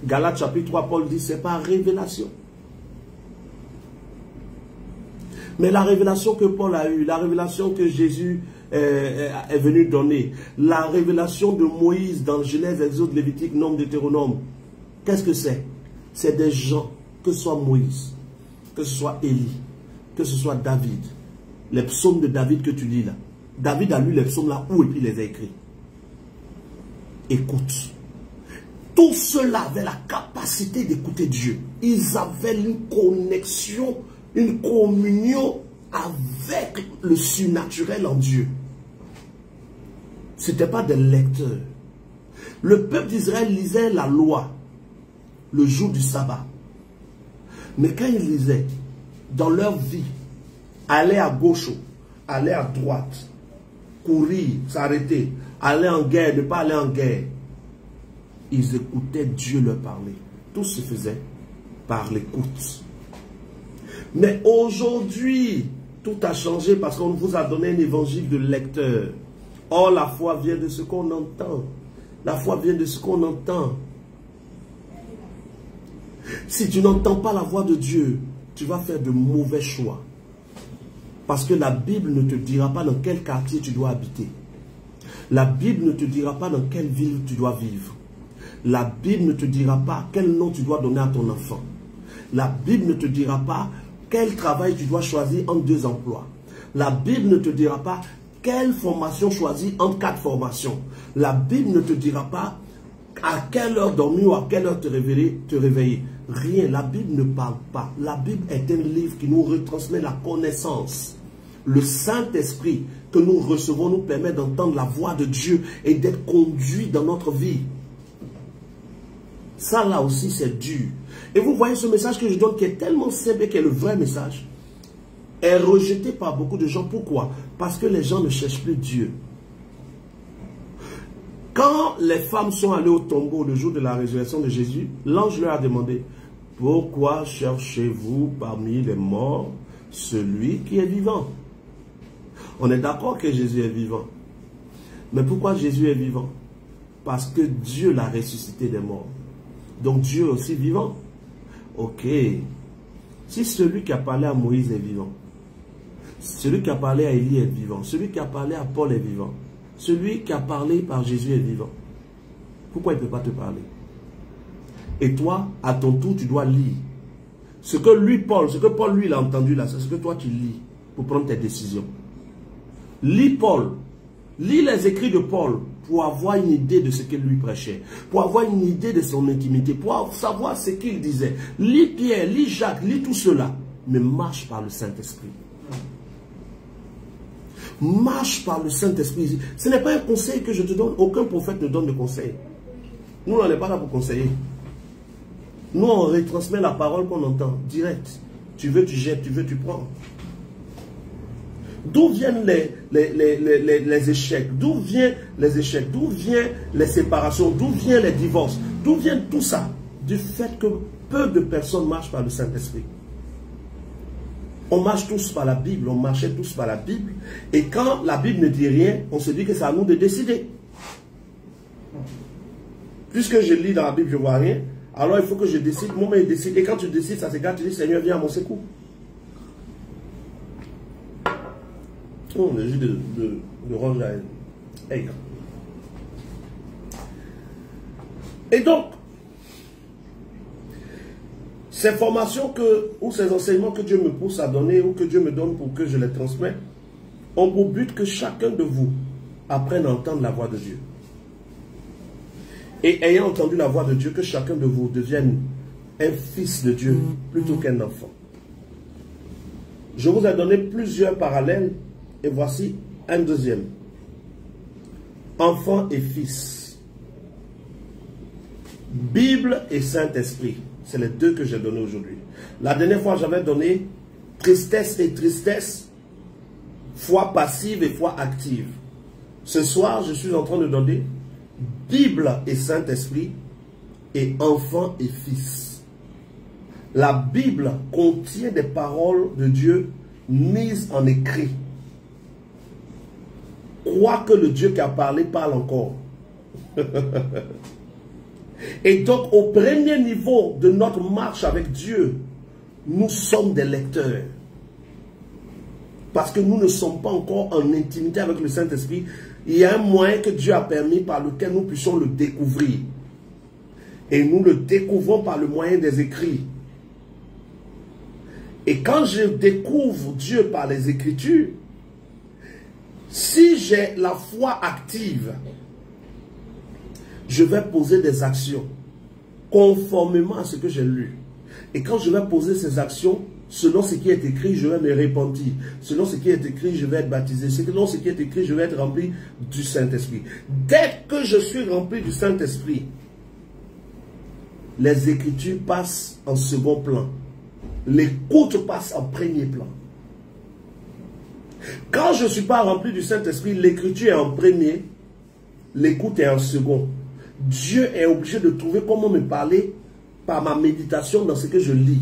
[SPEAKER 1] Galates chapitre 3, Paul dit c'est par révélation. Mais la révélation que Paul a eue, la révélation que Jésus est venu donner, la révélation de Moïse dans Genèse, Exode, Lévitique, Nombre, Deutéronome, qu'est-ce que c'est? C'est des gens, que ce soit Moïse, que ce soit Élie, que ce soit David, les psaumes de David que tu lis là. David a lu les psaumes là où et puis les a écrits. Écoute. Tous ceux-là avaient la capacité d'écouter Dieu. Ils avaient une connexion, une communion avec le surnaturel en Dieu. Ce n'était pas des lecteurs. Le peuple d'Israël lisait la loi le jour du sabbat. Mais quand ils lisaient, dans leur vie, aller à gauche, aller à droite, courir, s'arrêter, aller en guerre, ne pas aller en guerre, ils écoutaient Dieu leur parler. Tout se faisait par l'écoute. Mais aujourd'hui, tout a changé parce qu'on vous a donné un évangile de lecteur. Or, la foi vient de ce qu'on entend. La foi vient de ce qu'on entend. Si tu n'entends pas la voix de Dieu, tu vas faire de mauvais choix. Parce que la Bible ne te dira pas dans quel quartier tu dois habiter. La Bible ne te dira pas dans quelle ville tu dois vivre. La Bible ne te dira pas quel nom tu dois donner à ton enfant. La Bible ne te dira pas quel travail tu dois choisir entre 2 emplois. La Bible ne te dira pas quelle formation choisir entre 4 formations. La Bible ne te dira pas à quelle heure dormir ou à quelle heure te réveiller. Rien, la Bible ne parle pas. La Bible est un livre qui nous retransmet la connaissance. Le Saint-Esprit que nous recevons nous permet d'entendre la voix de Dieu et d'être conduit dans notre vie. Ça là aussi c'est dur. Et vous voyez ce message que je donne qui est tellement simple et qui est le vrai message, est rejeté par beaucoup de gens. Pourquoi? Parce que les gens ne cherchent plus Dieu. Quand les femmes sont allées au tombeau le jour de la résurrection de Jésus, l'ange leur a demandé, pourquoi cherchez-vous parmi les morts celui qui est vivant? On est d'accord que Jésus est vivant. Mais pourquoi Jésus est vivant? Parce que Dieu l'a ressuscité des morts. Donc Dieu est aussi vivant. Ok. Si celui qui a parlé à Moïse est vivant, celui qui a parlé à Élie est vivant, celui qui a parlé à Paul est vivant, celui qui a parlé par Jésus est vivant, pourquoi il ne peut pas te parler? Et toi, à ton tour, tu dois lire. Ce que Paul, lui, il a entendu là, c'est ce que toi tu lis pour prendre tes décisions. Lis Paul Lis les écrits de Paul pour avoir une idée de ce qu'il lui prêchait, pour avoir une idée de son intimité, pour savoir ce qu'il disait. Lis Pierre, lis Jacques, lis tout cela, mais marche par le Saint-Esprit. Marche par le Saint-Esprit. Ce n'est pas un conseil que je te donne. Aucun prophète ne donne de conseil. Nous, on n'est pas là pour conseiller. Nous, on retransmet la parole qu'on entend, direct. Tu veux, tu jettes, tu veux, tu prends. D'où viennent les échecs? D'où viennent les échecs? D'où viennent les séparations? D'où viennent les divorces? D'où vient tout ça? Du fait que peu de personnes marchent par le Saint-Esprit. On marche tous par la Bible, on marchait tous par la Bible. Et quand la Bible ne dit rien, on se dit que c'est à nous de décider. Puisque je lis dans la Bible, je ne vois rien, alors il faut que je décide, moi-même je décide. Et quand tu décides, ça s'égare, tu dis, Seigneur, viens à mon secours. Oh, le jus de orange à aigre. Et donc, ces formations ou ces enseignements que Dieu me pousse à donner ou que Dieu me donne pour que je les transmette ont pour but que chacun de vous apprenne à entendre la voix de Dieu. Et ayant entendu la voix de Dieu, que chacun de vous devienne un fils de Dieu plutôt qu'un enfant. Je vous ai donné plusieurs parallèles et voici un deuxième. Enfant et fils. Bible et Saint-Esprit. C'est les deux que j'ai donnés aujourd'hui. La dernière fois, j'avais donné tristesse et tristesse, foi passive et foi active. Ce soir, je suis en train de donner Bible et Saint-Esprit et enfant et fils. La Bible contient des paroles de Dieu mises en écrit. Crois que le Dieu qui a parlé parle encore. Et donc, au premier niveau de notre marche avec Dieu, nous sommes des lecteurs. Parce que nous ne sommes pas encore en intimité avec le Saint-Esprit. Il y a un moyen que Dieu a permis par lequel nous puissions le découvrir. Et nous le découvrons par le moyen des écrits. Et quand je découvre Dieu par les Écritures, si j'ai la foi active, je vais poser des actions conformément à ce que j'ai lu. Et quand je vais poser ces actions, selon ce qui est écrit, je vais me repentir. Selon ce qui est écrit, je vais être baptisé. Selon ce qui est écrit, je vais être rempli du Saint-Esprit. Dès que je suis rempli du Saint-Esprit, les Écritures passent en second plan. L'écoute passe en premier plan. Quand je ne suis pas rempli du Saint-Esprit, l'écriture est en premier, l'écoute est en second. Dieu est obligé de trouver comment me parler par ma méditation dans ce que je lis.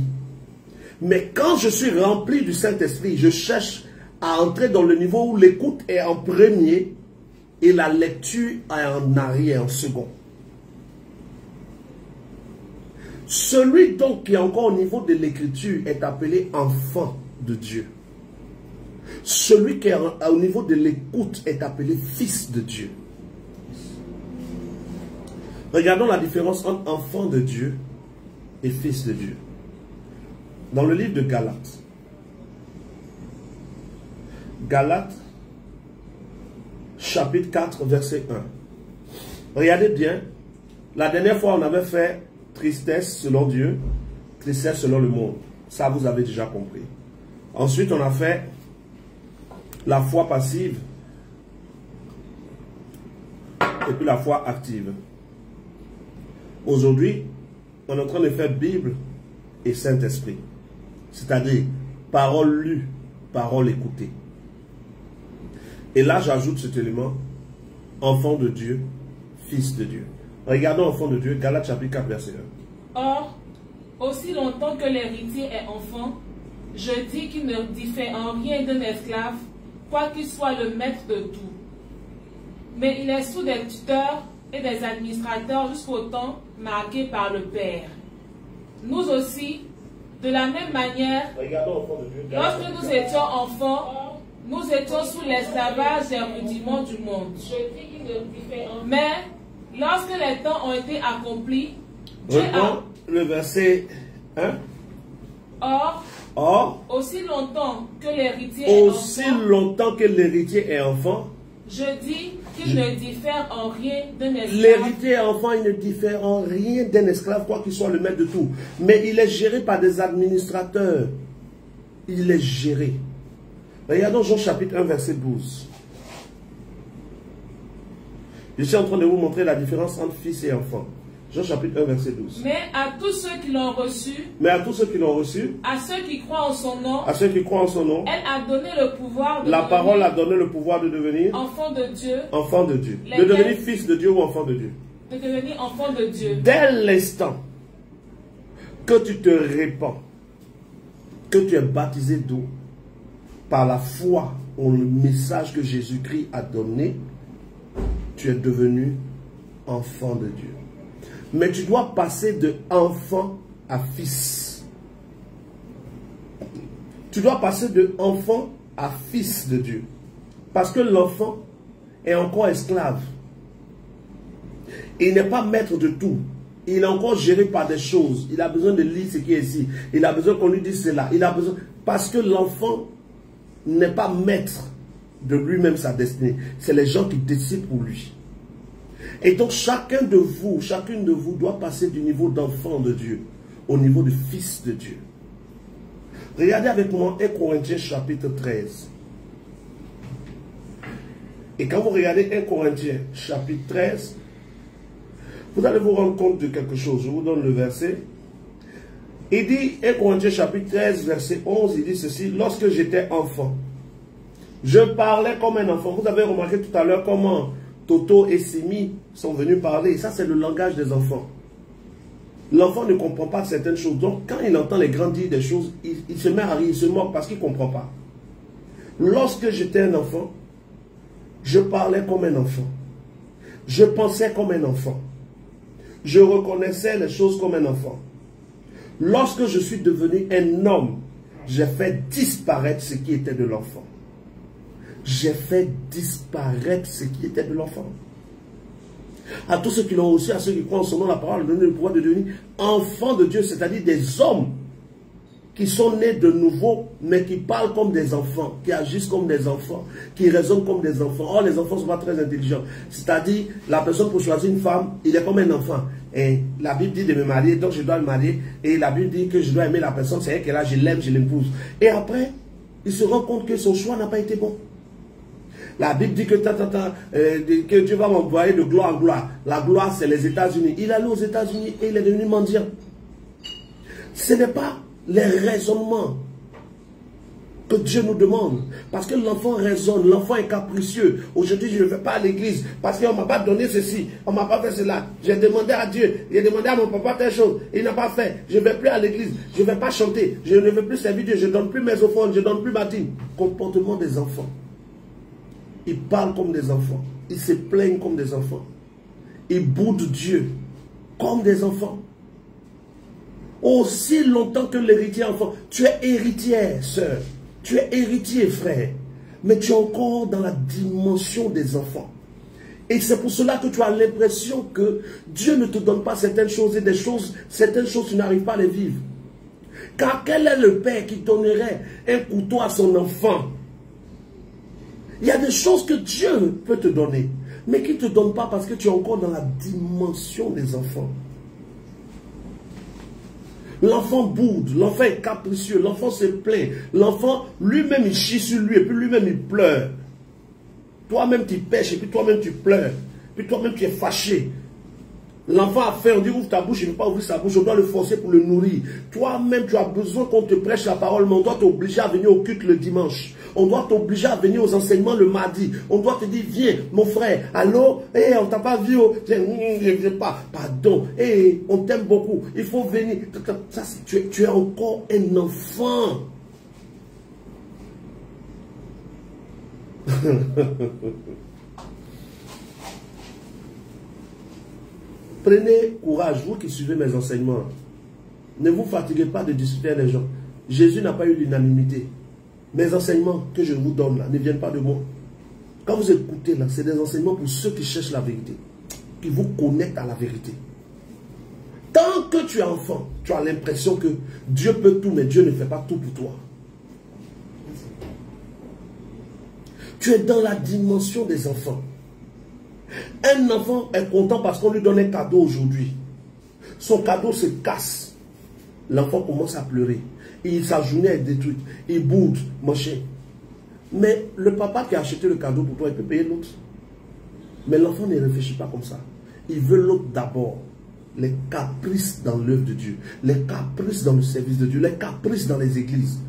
[SPEAKER 1] Mais quand je suis rempli du Saint-Esprit, je cherche à entrer dans le niveau où l'écoute est en premier et la lecture est en arrière, en second. Celui donc qui est encore au niveau de l'écriture est appelé enfant de Dieu. Celui qui est au niveau de l'écoute est appelé fils de Dieu. Regardons la différence entre enfant de Dieu et fils de Dieu. Dans le livre de Galates. Galates, chapitre 4, verset 1. Regardez bien. La dernière fois, on avait fait tristesse selon Dieu, tristesse selon le monde. Ça, vous avez déjà compris. Ensuite, on a fait la foi passive et puis la foi active. Aujourd'hui, on est en train de faire Bible et Saint-Esprit. C'est-à-dire, parole lue, parole écoutée. Et là, j'ajoute cet élément, enfant de Dieu, fils de Dieu. Regardons enfant de Dieu, Galates chapitre 4, verset 1.
[SPEAKER 2] Or, aussi longtemps que l'héritier est enfant, je dis qu'il ne diffère en rien d'un esclave, quoiqu'il soit le maître de tout. Mais il est sous des tuteurs et des administrateurs jusqu'au temps marqué par le Père. Nous aussi, de la même manière, lorsque nous étions enfants, nous étions sous l'esclavage des rudiments du monde. Mais, lorsque les temps ont été accomplis, Dieu a...
[SPEAKER 1] le verset 1.
[SPEAKER 2] Or, aussi longtemps que l'héritier est enfant, Je dis qu'il ne diffère en rien d'un esclave.
[SPEAKER 1] L'héritier enfant, il ne diffère en rien d'un esclave, quoi qu'il soit le maître de tout. Mais il est géré par des administrateurs. Il est géré. Regardons Jean chapitre 1, verset 12. Je suis en train de vous montrer la différence entre fils et enfant. Jean chapitre 1, verset 12.
[SPEAKER 2] Mais à tous ceux qui l'ont reçu,
[SPEAKER 1] à ceux qui croient en son nom,
[SPEAKER 2] elle a donné le pouvoir de
[SPEAKER 1] la parole a donné le pouvoir de devenir
[SPEAKER 2] enfant de Dieu.
[SPEAKER 1] Enfant de Dieu. De devenir fils de Dieu ou enfant de Dieu.
[SPEAKER 2] De devenir enfant de Dieu.
[SPEAKER 1] Dès l'instant que tu te répands, que tu es baptisé d'eau, par la foi au message que Jésus-Christ a donné, tu es devenu enfant de Dieu. Mais tu dois passer de enfant à fils. Tu dois passer de enfant à fils de Dieu. Parce que l'enfant est encore esclave. Il n'est pas maître de tout. Il est encore géré par des choses. Il a besoin de lire ce qui est ici. Il a besoin qu'on lui dise cela. Il a besoin... Parce que l'enfant n'est pas maître de lui-même sa destinée. C'est les gens qui décident pour lui. Et donc chacun de vous, chacune de vous doit passer du niveau d'enfant de Dieu au niveau de fils de Dieu. Regardez avec moi 1 Corinthiens chapitre 13. Et quand vous regardez 1 Corinthiens chapitre 13, vous allez vous rendre compte de quelque chose. Je vous donne le verset. Il dit, 1 Corinthiens chapitre 13, verset 11, il dit ceci: lorsque j'étais enfant, je parlais comme un enfant. Vous avez remarqué tout à l'heure comment Toto et Simi sont venus parler. Ça, c'est le langage des enfants. L'enfant ne comprend pas certaines choses. Donc, quand il entend les grands dire des choses, il se met à rire, il se moque parce qu'il ne comprend pas. Lorsque j'étais un enfant, je parlais comme un enfant. Je pensais comme un enfant. Je reconnaissais les choses comme un enfant. Lorsque je suis devenu un homme, j'ai fait disparaître ce qui était de l'enfant. J'ai fait disparaître ce qui était de l'enfant. À tous ceux qui l'ont reçu, à ceux qui croient en son nom, la parole a donné le pouvoir de devenir enfants de Dieu, c'est-à-dire des hommes qui sont nés de nouveau, mais qui parlent comme des enfants, qui agissent comme des enfants, qui raisonnent comme des enfants. Or, les enfants ne sont pas très intelligents. C'est-à-dire, la personne pour choisir une femme, il est comme un enfant. Et la Bible dit de me marier, donc je dois me marier. Et la Bible dit que je dois aimer la personne, c'est elle qui est là, je l'aime, je l'épouse. Et après, il se rend compte que son choix n'a pas été bon. La Bible dit que, que Dieu va m'envoyer de gloire en gloire. La gloire, c'est les États-Unis. Il est allé aux États-Unis et il est devenu mendiant. Ce n'est pas les raisonnements que Dieu nous demande. Parce que l'enfant raisonne, l'enfant est capricieux. Aujourd'hui, je ne vais pas à l'église parce qu'on ne m'a pas donné ceci, on ne m'a pas fait cela. J'ai demandé à Dieu, j'ai demandé à mon papa telle chose, il n'a pas fait. Je ne vais plus à l'église, je ne vais pas chanter, je ne vais plus servir Dieu, je ne donne plus mes offrandes, je ne donne plus ma dîme. Comportement des enfants. Ils parlent comme des enfants. Ils se plaignent comme des enfants. Ils boudent Dieu comme des enfants. Aussi longtemps que l'héritier enfant, tu es héritière, sœur. Tu es héritier, frère. Mais tu es encore dans la dimension des enfants. Et c'est pour cela que tu as l'impression que Dieu ne te donne pas certaines choses et certaines choses, tu n'arrives pas à les vivre. Car quel est le père qui donnerait un couteau à son enfant? Il y a des choses que Dieu peut te donner, mais qui ne te donne pas parce que tu es encore dans la dimension des enfants. L'enfant boude, l'enfant est capricieux, l'enfant se plaint, l'enfant lui-même il chie sur lui et puis lui-même il pleure. Toi-même tu pêches et puis toi-même tu pleures, puis toi-même tu es fâché. L'enfant a faim, on dit ouvre ta bouche, il ne veut pas ouvrir sa bouche, on doit le forcer pour le nourrir. Toi-même tu as besoin qu'on te prêche la parole, mais on doit t'obliger à venir au culte le dimanche. On doit t'obliger à venir aux enseignements le mardi. On doit te dire, viens, mon frère, allô, hey, on t'a pas vu, je ne viens pas, pardon, hey, on t'aime beaucoup, il faut venir. Ça, tu es encore un enfant. Prenez courage, vous qui suivez mes enseignements. Ne vous fatiguez pas de discuter avec les gens. Jésus n'a pas eu l'unanimité. Mes enseignements que je vous donne là ne viennent pas de moi. Quand vous écoutez là, c'est des enseignements pour ceux qui cherchent la vérité, qui vous connectent à la vérité. Tant que tu es enfant, tu as l'impression que Dieu peut tout, mais Dieu ne fait pas tout pour toi. Tu es dans la dimension des enfants. Un enfant est content parce qu'on lui donne un cadeau aujourd'hui. Son cadeau se casse. L'enfant commence à pleurer. Et sa journée est détruite. Il boude, machin. Mais le papa qui a acheté le cadeau pour toi, il peut payer l'autre. Mais l'enfant ne réfléchit pas comme ça. Il veut l'autre d'abord. Les caprices dans l'œuvre de Dieu. Les caprices dans le service de Dieu. Les caprices dans les églises.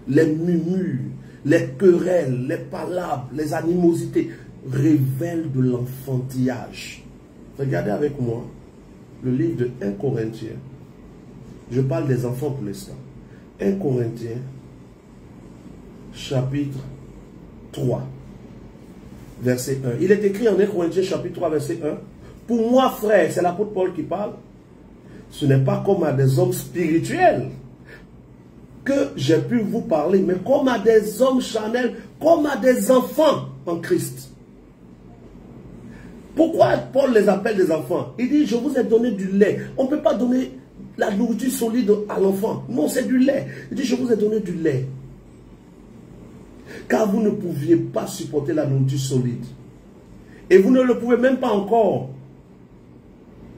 [SPEAKER 1] Les murmures, les querelles, les palabres, les animosités révèlent de l'enfantillage. Regardez avec moi le livre de 1 Corinthiens. Je parle des enfants pour l'instant. 1 Corinthiens, chapitre 3, verset 1. Il est écrit en 1 Corinthiens, chapitre 3, verset 1. Pour moi, frère, c'est l'apôtre Paul qui parle. Ce n'est pas comme à des hommes spirituels que j'ai pu vous parler, mais comme à des hommes charnels, comme à des enfants en Christ. Pourquoi Paul les appelle des enfants? Il dit, je vous ai donné du lait. On ne peut pas donner la nourriture solide à l'enfant. Non, c'est du lait. Il dit, je vous ai donné du lait. Car vous ne pouviez pas supporter la nourriture solide. Et vous ne le pouvez même pas encore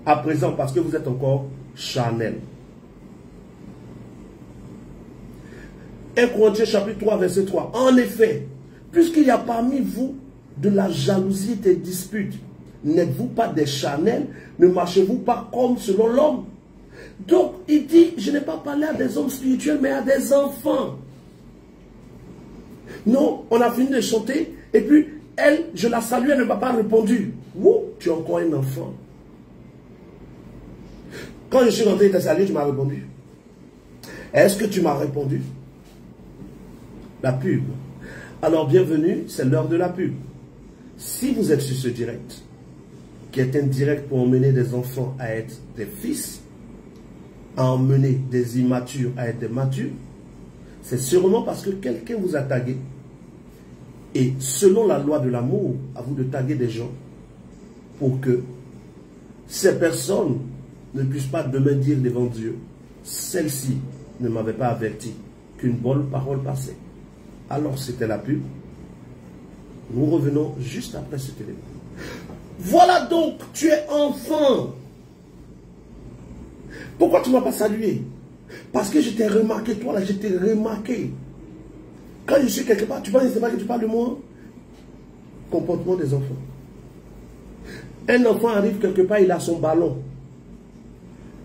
[SPEAKER 1] à présent parce que vous êtes encore charnel. 1 Corinthiens chapitre 3 verset 3. En effet, puisqu'il y a parmi vous de la jalousie et des disputes, n'êtes-vous pas des charnels? Ne marchez-vous pas comme selon l'homme? Donc il dit, je n'ai pas parlé à des hommes spirituels, mais à des enfants. Non, on a fini de chanter, et puis elle, je la salue, elle ne m'a pas répondu. Ouh, tu es encore un enfant. Quand je suis rentré et t'ai salué, tu m'as répondu. Est-ce que tu m'as répondu? La pub. Alors bienvenue, c'est l'heure de la pub. Si vous êtes sur ce direct, qui est un direct pour emmener des enfants à être des fils, à emmener des immatures à être des matures, c'est sûrement parce que quelqu'un vous a tagué. Et selon la loi de l'amour, à vous de taguer des gens pour que ces personnes ne puissent pas demain dire devant Dieu, celle-ci ne m'avait pas averti qu'une bonne parole passait. Alors c'était la pub. Nous revenons juste après ce élément. Voilà donc, tu es enfant. Pourquoi tu ne m'as pas salué? Parce que je t'ai remarqué, toi là, je t'ai remarqué. Quand je suis quelque part, tu penses que tu parles de moi? Comportement des enfants. Un enfant arrive quelque part, il a son ballon.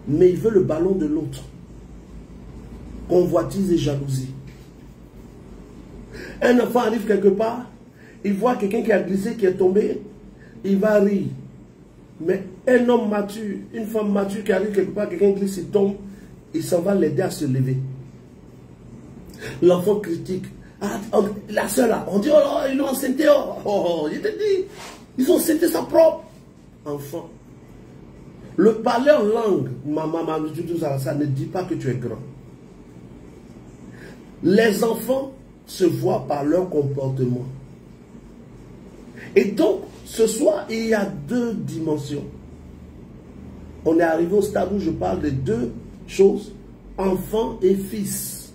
[SPEAKER 1] Mais il veut le ballon de l'autre. Convoitise et jalousie. Un enfant arrive quelque part, il voit quelqu'un qui a glissé, qui est tombé, il va rire. Mais un homme mature, une femme mature qui arrive quelque part, quelqu'un glisse, il tombe, il s'en va l'aider à se lever. L'enfant critique. Ah, la soeur là, on dit, oh, ils l'ont enceinté, oh, je te dis, ils ont enceinté sa propre enfant. Le parleur langue, maman, tout ça, ça ne dit pas que tu es grand. Les enfants se voient par leur comportement. Et donc, ce soir, il y a deux dimensions. On est arrivé au stade où je parle de deux choses, enfant et fils.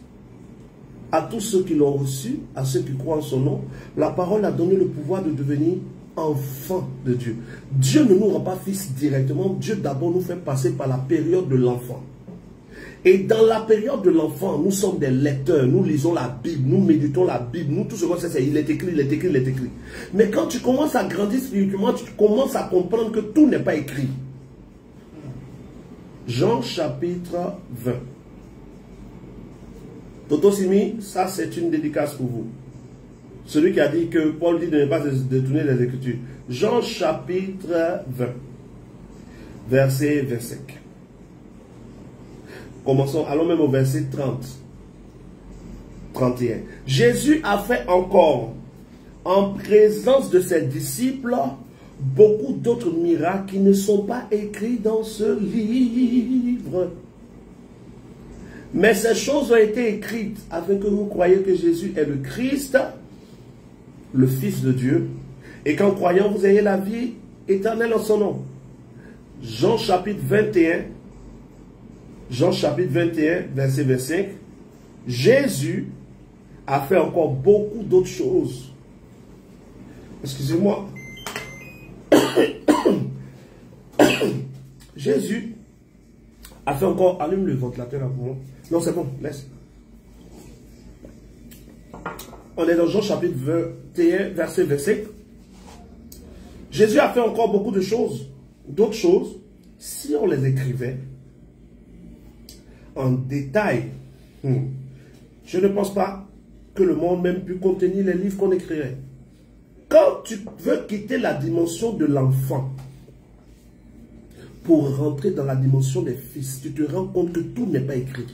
[SPEAKER 1] À tous ceux qui l'ont reçu, à ceux qui croient en son nom, la parole a donné le pouvoir de devenir enfant de Dieu. Dieu ne nous rend pas fils directement. Dieu d'abord nous fait passer par la période de l'enfant. Et dans la période de l'enfant, nous sommes des lecteurs, nous lisons la Bible, nous méditons la Bible, nous tout ce qu'on sait, c'est il est écrit, il est écrit, il est écrit. Mais quand tu commences à grandir spirituellement, tu commences à comprendre que tout n'est pas écrit. Jean chapitre 20. Toto Simi, ça c'est une dédicace pour vous. Celui qui a dit que Paul dit de ne pas détourner les Écritures. Jean chapitre 20, verset 25. Commençons, allons même au verset 30, 31. Jésus a fait encore, en présence de ses disciples, beaucoup d'autres miracles qui ne sont pas écrits dans ce livre. Mais ces choses ont été écrites afin que vous croyiez que Jésus est le Christ, le Fils de Dieu, et qu'en croyant vous ayez la vie éternelle en son nom. Jean chapitre 21, verset 25. Jésus a fait encore beaucoup d'autres choses Excusez-moi. Jésus a fait encore... Allume le ventilateur là pour moi. Non, c'est bon, laisse. On est dans Jean chapitre 21, verset 25. Jésus a fait encore beaucoup de choses. D'autres choses, si on les écrivait en détail, je ne pense pas que le monde même pu contenir les livres qu'on écrirait. Quand tu veux quitter la dimension de l'enfant pour rentrer dans la dimension des fils, tu te rends compte que tout n'est pas écrit.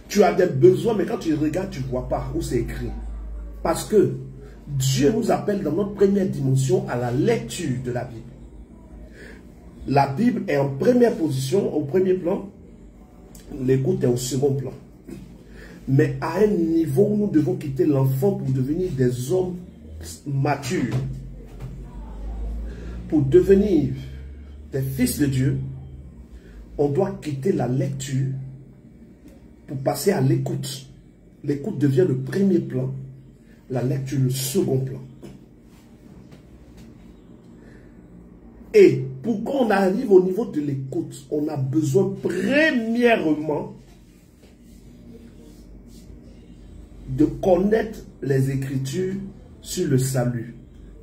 [SPEAKER 1] Tu as des besoins, mais quand tu regardes, tu ne vois pas où c'est écrit. Parce que Dieu nous appelle dans notre première dimension à la lecture de la Bible. La Bible est en première position, au premier plan. L'écoute est au second plan. Mais à un niveau où nous devons quitter l'enfant pour devenir des hommes matures. Pour devenir des fils de Dieu, on doit quitter la lecture pour passer à l'écoute. L'écoute devient le premier plan, la lecture le second plan. Et pour qu'on arrive au niveau de l'écoute, on a besoin premièrement de connaître les Écritures sur le salut.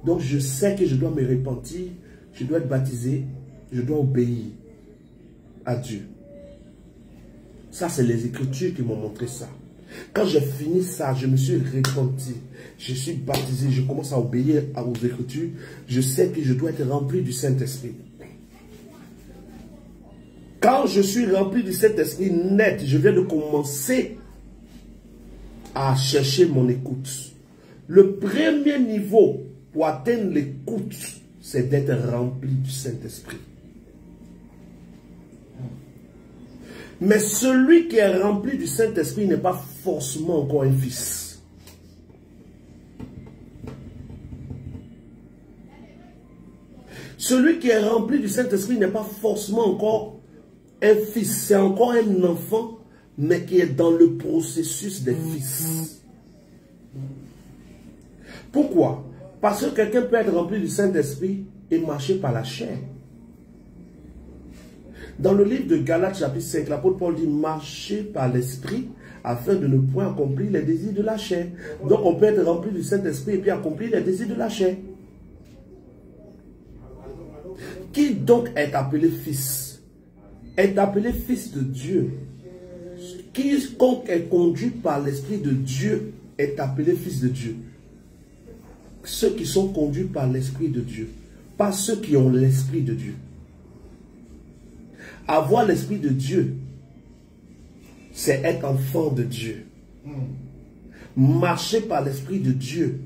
[SPEAKER 1] Donc je sais que je dois me repentir, je dois être baptisé, je dois obéir à Dieu. Ça, c'est les Écritures qui m'ont montré ça. Quand j'ai fini ça, je me suis repenti, je suis baptisé, je commence à obéir aux Écritures. Je sais que je dois être rempli du Saint-Esprit. Quand je suis rempli du Saint-Esprit net, je viens de commencer à chercher mon écoute. Le premier niveau pour atteindre l'écoute, c'est d'être rempli du Saint-Esprit. Mais celui qui est rempli du Saint-Esprit n'est pas forcément encore un fils. Celui qui est rempli du Saint-Esprit n'est pas forcément encore un fils. C'est encore un enfant, mais qui est dans le processus des fils. Pourquoi? Parce que quelqu'un peut être rempli du Saint-Esprit et marcher par la chair. Dans le livre de Galates chapitre 5, l'apôtre Paul dit « Marchez par l'Esprit afin de ne point accomplir les désirs de la chair. » Donc on peut être rempli du Saint-Esprit et puis accomplir les désirs de la chair. Qui donc est appelé fils? Est appelé fils de Dieu. Quiconque est conduit par l'Esprit de Dieu est appelé fils de Dieu. Ceux qui sont conduits par l'Esprit de Dieu, pas ceux qui ont l'Esprit de Dieu. Avoir l'Esprit de Dieu, c'est être enfant de Dieu. Marcher par l'Esprit de Dieu,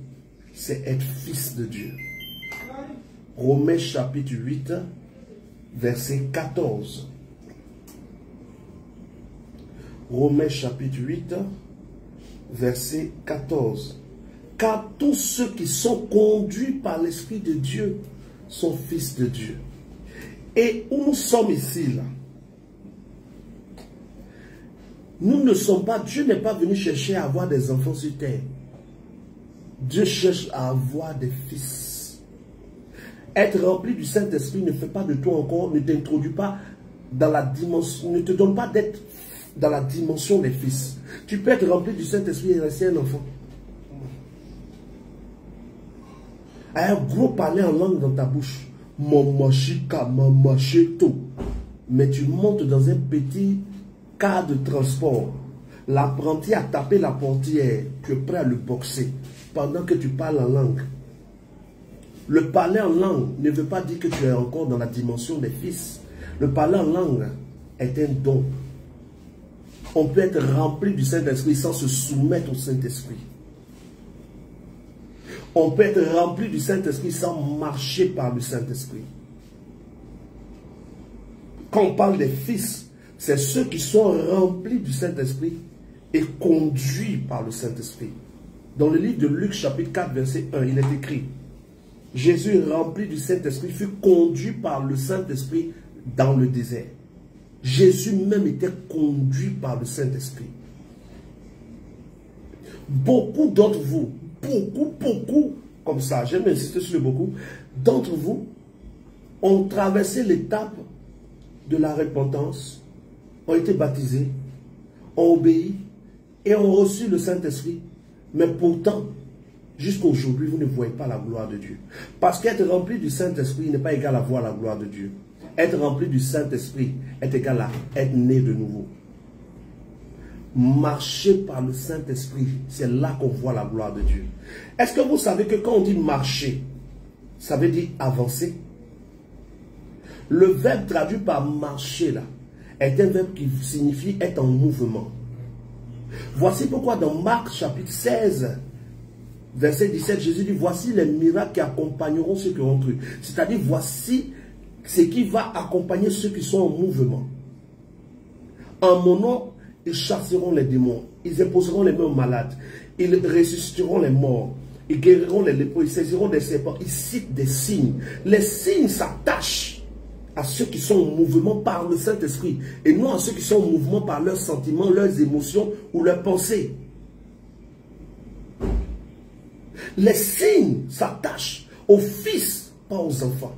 [SPEAKER 1] c'est être fils de Dieu. Romains chapitre 8, verset 14. Romains chapitre 8, verset 14. Car tous ceux qui sont conduits par l'Esprit de Dieu sont fils de Dieu. Et où nous sommes ici, là, nous ne sommes pas, Dieu n'est pas venu chercher à avoir des enfants sur terre. Dieu cherche à avoir des fils. Être rempli du Saint-Esprit ne fait pas de toi encore, ne t'introduit pas dans la dimension, ne te donne pas d'être dans la dimension des fils. Tu peux être rempli du Saint-Esprit et rester un enfant. Un gros parler en langue dans ta bouche. Mais tu montes dans un petit car de transport. L'apprenti a tapé la portière. Tu es prêt à le boxer pendant que tu parles en langue. Le parler en langue ne veut pas dire que tu es encore dans la dimension des fils. Le parler en langue est un don. On peut être rempli du Saint-Esprit sans se soumettre au Saint-Esprit. On peut être rempli du Saint-Esprit sans marcher par le Saint-Esprit. Quand on parle des fils, c'est ceux qui sont remplis du Saint-Esprit et conduits par le Saint-Esprit. Dans le livre de Luc chapitre 4 verset 1, il est écrit: Jésus rempli du Saint-Esprit fut conduit par le Saint-Esprit dans le désert. Jésus même était conduit par le Saint-Esprit. Beaucoup d'entre vous, beaucoup comme ça, j'aime insister sur le beaucoup, d'entre vous ont traversé l'étape de la repentance, ont été baptisés, ont obéi et ont reçu le Saint-Esprit. Mais pourtant, jusqu'à aujourd'hui, vous ne voyez pas la gloire de Dieu. Parce qu'être rempli du Saint-Esprit n'est pas égal à voir la gloire de Dieu. Être rempli du Saint-Esprit est égal à être né de nouveau. Marcher par le Saint-Esprit, c'est là qu'on voit la gloire de Dieu. Est-ce que vous savez que quand on dit marcher, ça veut dire avancer? Le verbe traduit par marcher là, est un verbe qui signifie être en mouvement. Voici pourquoi dans Marc chapitre 16, verset 17, Jésus dit, voici les miracles qui accompagneront ceux qui ont cru. C'est-à-dire, voici ce qui va accompagner ceux qui sont en mouvement. En mon nom, ils chasseront les démons, ils imposeront les mains aux malades, ils ressusciteront les morts, ils guériront les lépreux, ils saisiront des serpents, ils citent des signes. Les signes s'attachent à ceux qui sont en mouvement par le Saint-Esprit et non à ceux qui sont en mouvement par leurs sentiments, leurs émotions ou leurs pensées. Les signes s'attachent aux fils, pas aux enfants.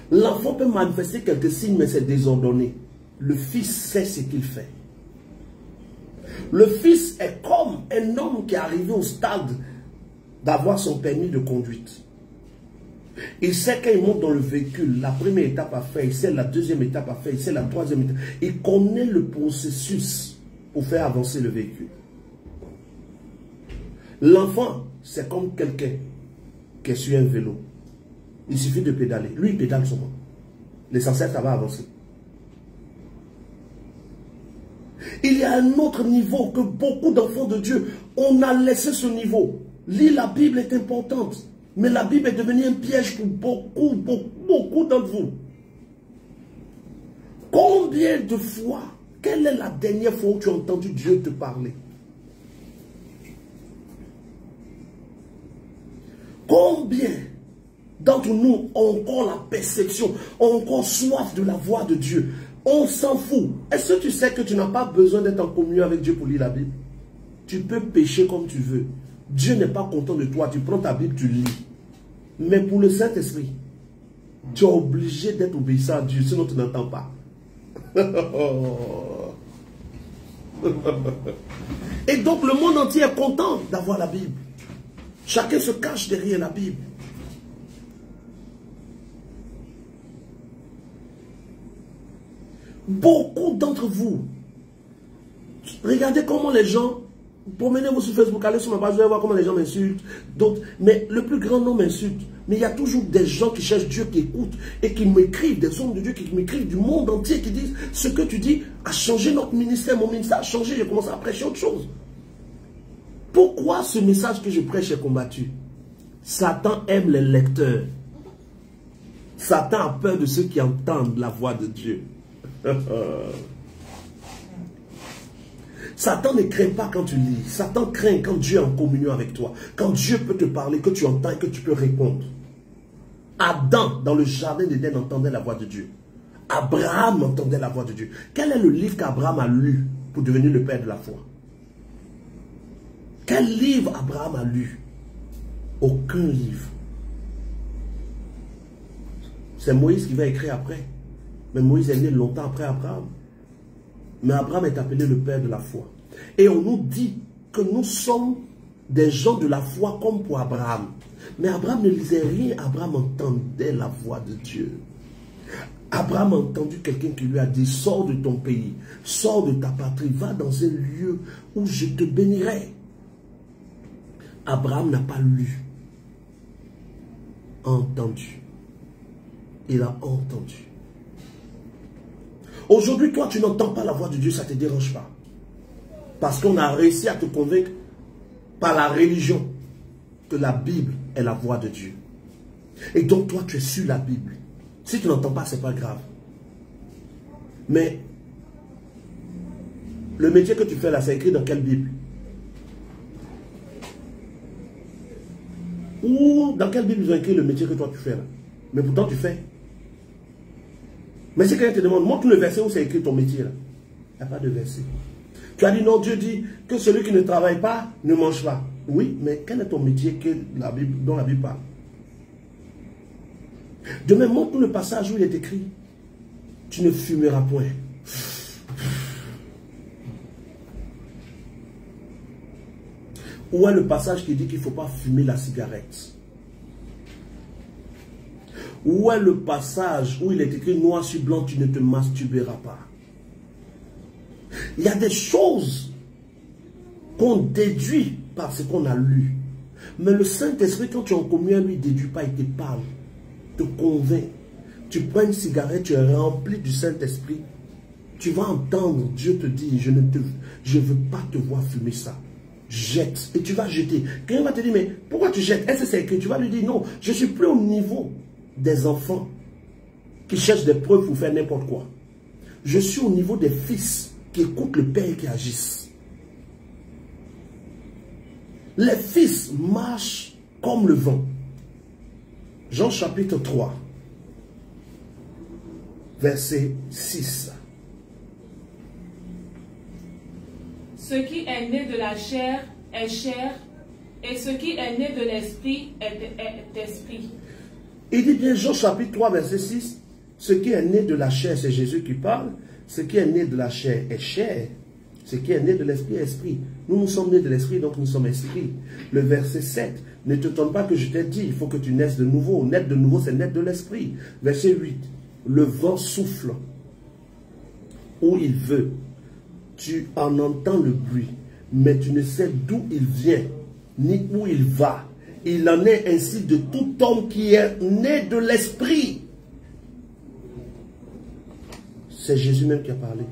[SPEAKER 1] L'enfant peut manifester quelques signes, mais c'est désordonné. Le fils sait ce qu'il fait. Le fils est comme un homme qui est arrivé au stade d'avoir son permis de conduite. Il sait quand il monte dans le véhicule, la première étape à faire, il sait la deuxième étape à faire, il sait la troisième étape. Il connaît le processus pour faire avancer le véhicule. L'enfant, c'est comme quelqu'un qui est sur un vélo. Il suffit de pédaler. Lui, il pédale souvent. L'essentiel, ça va avancer. Il y a un autre niveau que beaucoup d'enfants de Dieu, on a laissé ce niveau. Lire la Bible est importante. Mais la Bible est devenue un piège pour beaucoup d'entre vous. Combien de fois, quelle est la dernière fois où tu as entendu Dieu te parler? Combien d'entre nous ont encore la perception, ont encore soif de la voix de Dieu? On s'en fout. Est-ce que tu sais que tu n'as pas besoin d'être en communion avec Dieu pour lire la Bible? Tu peux pécher comme tu veux. Dieu n'est pas content de toi. Tu prends ta Bible, tu lis. Mais pour le Saint-Esprit, tu es obligé d'être obéissant à Dieu, sinon tu n'entends pas. Et donc le monde entier est content d'avoir la Bible. Chacun se cache derrière la Bible. Beaucoup d'entre vous, regardez comment les gens, promenez-vous sur Facebook, allez sur ma page, vous allez voir comment les gens m'insultent, d'autres, mais le plus grand nombre m'insulte. Mais il y a toujours des gens qui cherchent Dieu, qui écoutent et qui m'écrivent, des hommes de Dieu qui m'écrivent du monde entier, qui disent, ce que tu dis a changé notre ministère, mon ministère a changé, j'ai commencé à prêcher autre chose. Pourquoi ce message que je prêche est combattu? Satan aime les lecteurs. Satan a peur de ceux qui entendent la voix de Dieu. Satan ne craint pas quand tu lis. Satan craint quand Dieu est en communion avec toi. Quand Dieu peut te parler, que tu entends et que tu peux répondre. Adam, dans le jardin d'Éden, entendait la voix de Dieu. Abraham entendait la voix de Dieu. Quel est le livre qu'Abraham a lu pour devenir le père de la foi? Quel livre Abraham a lu? Aucun livre. C'est Moïse qui va écrire après. Mais Moïse est né longtemps après Abraham. Mais Abraham est appelé le père de la foi. Et on nous dit que nous sommes des gens de la foi comme pour Abraham. Mais Abraham ne lisait rien. Abraham entendait la voix de Dieu. Abraham a entendu quelqu'un qui lui a dit, sors de ton pays, sors de ta patrie, va dans un lieu où je te bénirai. Abraham n'a pas lu, entendu. Il a entendu. Aujourd'hui, toi, tu n'entends pas la voix de Dieu, ça ne te dérange pas. Parce qu'on a réussi à te convaincre par la religion que la Bible est la voix de Dieu. Et donc, toi, tu es sur la Bible. Si tu n'entends pas, ce n'est pas grave. Mais, le métier que tu fais là, c'est écrit dans quelle Bible? Ou dans quelle Bible ils ont écrit le métier que toi tu fais là? Mais pourtant tu fais. Mais si quelqu'un te demande, montre le verset où c'est écrit ton métier là. Il n'y a pas de verset. Tu as dit non, Dieu dit que celui qui ne travaille pas ne mange pas. Oui, mais quel est ton métier dont la Bible parle? Demain, montre-nous le passage où il est écrit, tu ne fumeras point. Où est le passage qui dit qu'il ne faut pas fumer la cigarette? Où est le passage où il est écrit noir sur blanc, tu ne te masturberas pas? Il y a des choses qu'on déduit par ce qu'on a lu. Mais le Saint-Esprit, quand tu es en communion, lui, ne déduit pas, il te parle, te convainc. Tu prends une cigarette, tu es rempli du Saint-Esprit. Tu vas entendre, Dieu te dit, je ne veux pas te voir fumer ça. Jette. Et tu vas jeter. Quelqu'un va te dire, mais pourquoi tu jettes? Est-ce que c'est écrit? Tu vas lui dire, non, je ne suis plus au niveau des enfants qui cherchent des preuves pour faire n'importe quoi. Je suis au niveau des fils qui écoutent le Père et qui agissent. Les fils marchent comme le vent. Jean chapitre 3, verset 6.
[SPEAKER 2] Ce qui est né de la chair est chair, et ce qui est né de l'esprit est esprit.
[SPEAKER 1] Il dit bien, Jean chapitre 3, verset 6, ce qui est né de la chair, c'est Jésus qui parle, ce qui est né de la chair est chair, ce qui est né de l'esprit est esprit. Nous sommes nés de l'esprit, donc nous sommes esprits. Le verset 7, ne t'étonne pas que je t'ai dit, il faut que tu naisses de nouveau. Naître de nouveau, c'est naître de l'esprit. Verset 8, le vent souffle où il veut. Tu en entends le bruit, mais tu ne sais d'où il vient, ni où il va. Il en est ainsi de tout homme qui est né de l'esprit. C'est Jésus même qui a parlé.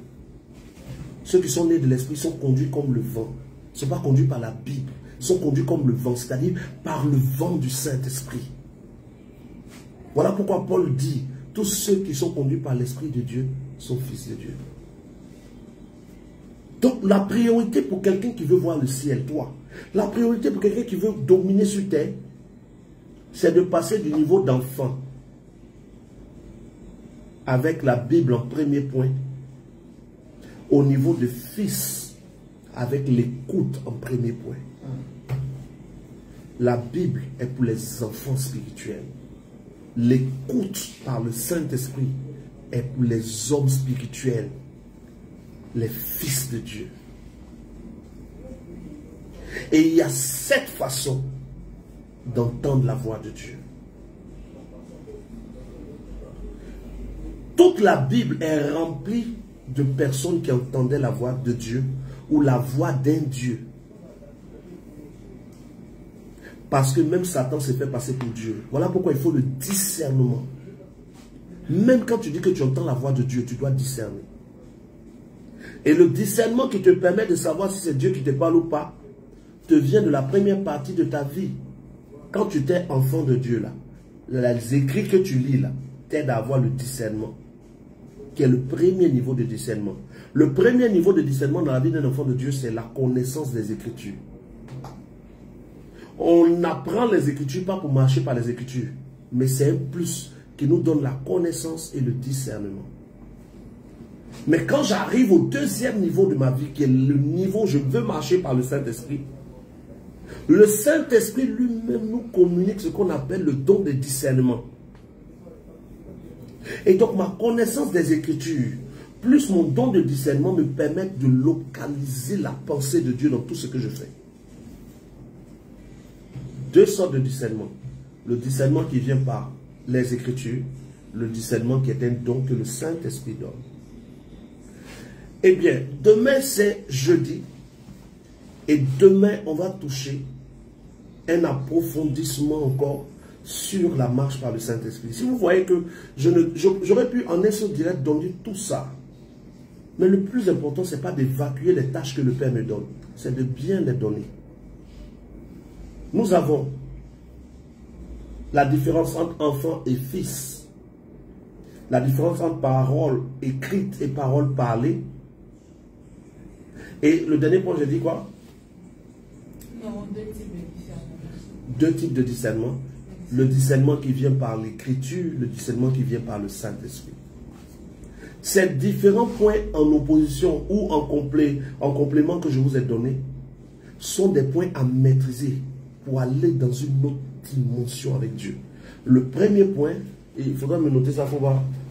[SPEAKER 1] Ceux qui sont nés de l'esprit sont conduits comme le vent. Ils ne sont pas conduits par la Bible. Ils sont conduits comme le vent, c'est-à-dire par le vent du Saint-Esprit. Voilà pourquoi Paul dit, tous ceux qui sont conduits par l'Esprit de Dieu sont fils de Dieu. Donc la priorité pour quelqu'un qui veut voir le ciel, toi, la priorité pour quelqu'un qui veut dominer sur terre, c'est de passer du niveau d'enfant avec la Bible en premier point au niveau de fils avec l'écoute en premier point. La Bible est pour les enfants spirituels. L'écoute par le Saint-Esprit est pour les hommes spirituels, les fils de Dieu. Et il y a 7 façons d'entendre la voix de Dieu. Toute la Bible est remplie de personnes qui entendaient la voix de Dieu ou la voix d'un Dieu. Parce que même Satan s'est fait passer pour Dieu. Voilà pourquoi il faut le discernement. Même quand tu dis que tu entends la voix de Dieu, tu dois discerner. Et le discernement qui te permet de savoir si c'est Dieu qui te parle ou pas, te vient de la première partie de ta vie. Quand tu étais enfant de Dieu, là, les écrits que tu lis, là, t'aident à avoir le discernement, qui est le premier niveau de discernement. Le premier niveau de discernement dans la vie d'un enfant de Dieu, c'est la connaissance des Écritures. On apprend les Écritures pas pour marcher par les Écritures, mais c'est un plus qui nous donne la connaissance et le discernement. Mais quand j'arrive au deuxième niveau de ma vie, qui est le niveau où je veux marcher par le Saint-Esprit, le Saint-Esprit lui-même nous communique ce qu'on appelle le don de discernement. Et donc ma connaissance des Écritures, plus mon don de discernement me permettent de localiser la pensée de Dieu dans tout ce que je fais. 2 sortes de discernement. Le discernement qui vient par les Écritures, le discernement qui est un don que le Saint-Esprit donne. Eh bien, demain c'est jeudi. Et demain, on va toucher un approfondissement encore sur la marche par le Saint-Esprit. Si vous voyez que j'aurais pu en un seul direct donner tout ça. Mais le plus important, ce n'est pas d'évacuer les tâches que le Père me donne. C'est de bien les donner. Nous avons la différence entre enfant et fils. La différence entre parole écrite et parole parlée. Et le dernier point, j'ai dit quoi?
[SPEAKER 2] Non, 2 types de discernement.
[SPEAKER 1] 2 types de discernement. Le discernement qui vient par l'écriture, le discernement qui vient par le Saint-Esprit. Ces différents points en opposition ou en complément que je vous ai donné sont des points à maîtriser pour aller dans une autre dimension avec Dieu. Le premier point, et il faudra me noter ça,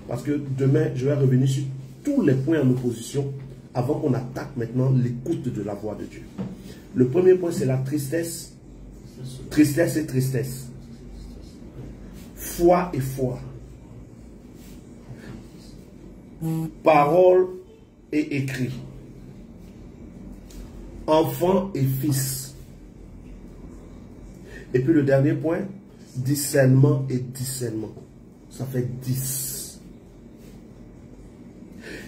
[SPEAKER 1] parce que demain, je vais revenir sur tous les points en opposition avant qu'on attaque maintenant l'écoute de la voix de Dieu. Le premier point, c'est la tristesse. Tristesse et tristesse. Foi et foi. Parole et écrit. Enfant et fils. Et puis le dernier point, discernement et discernement. Ça fait 10.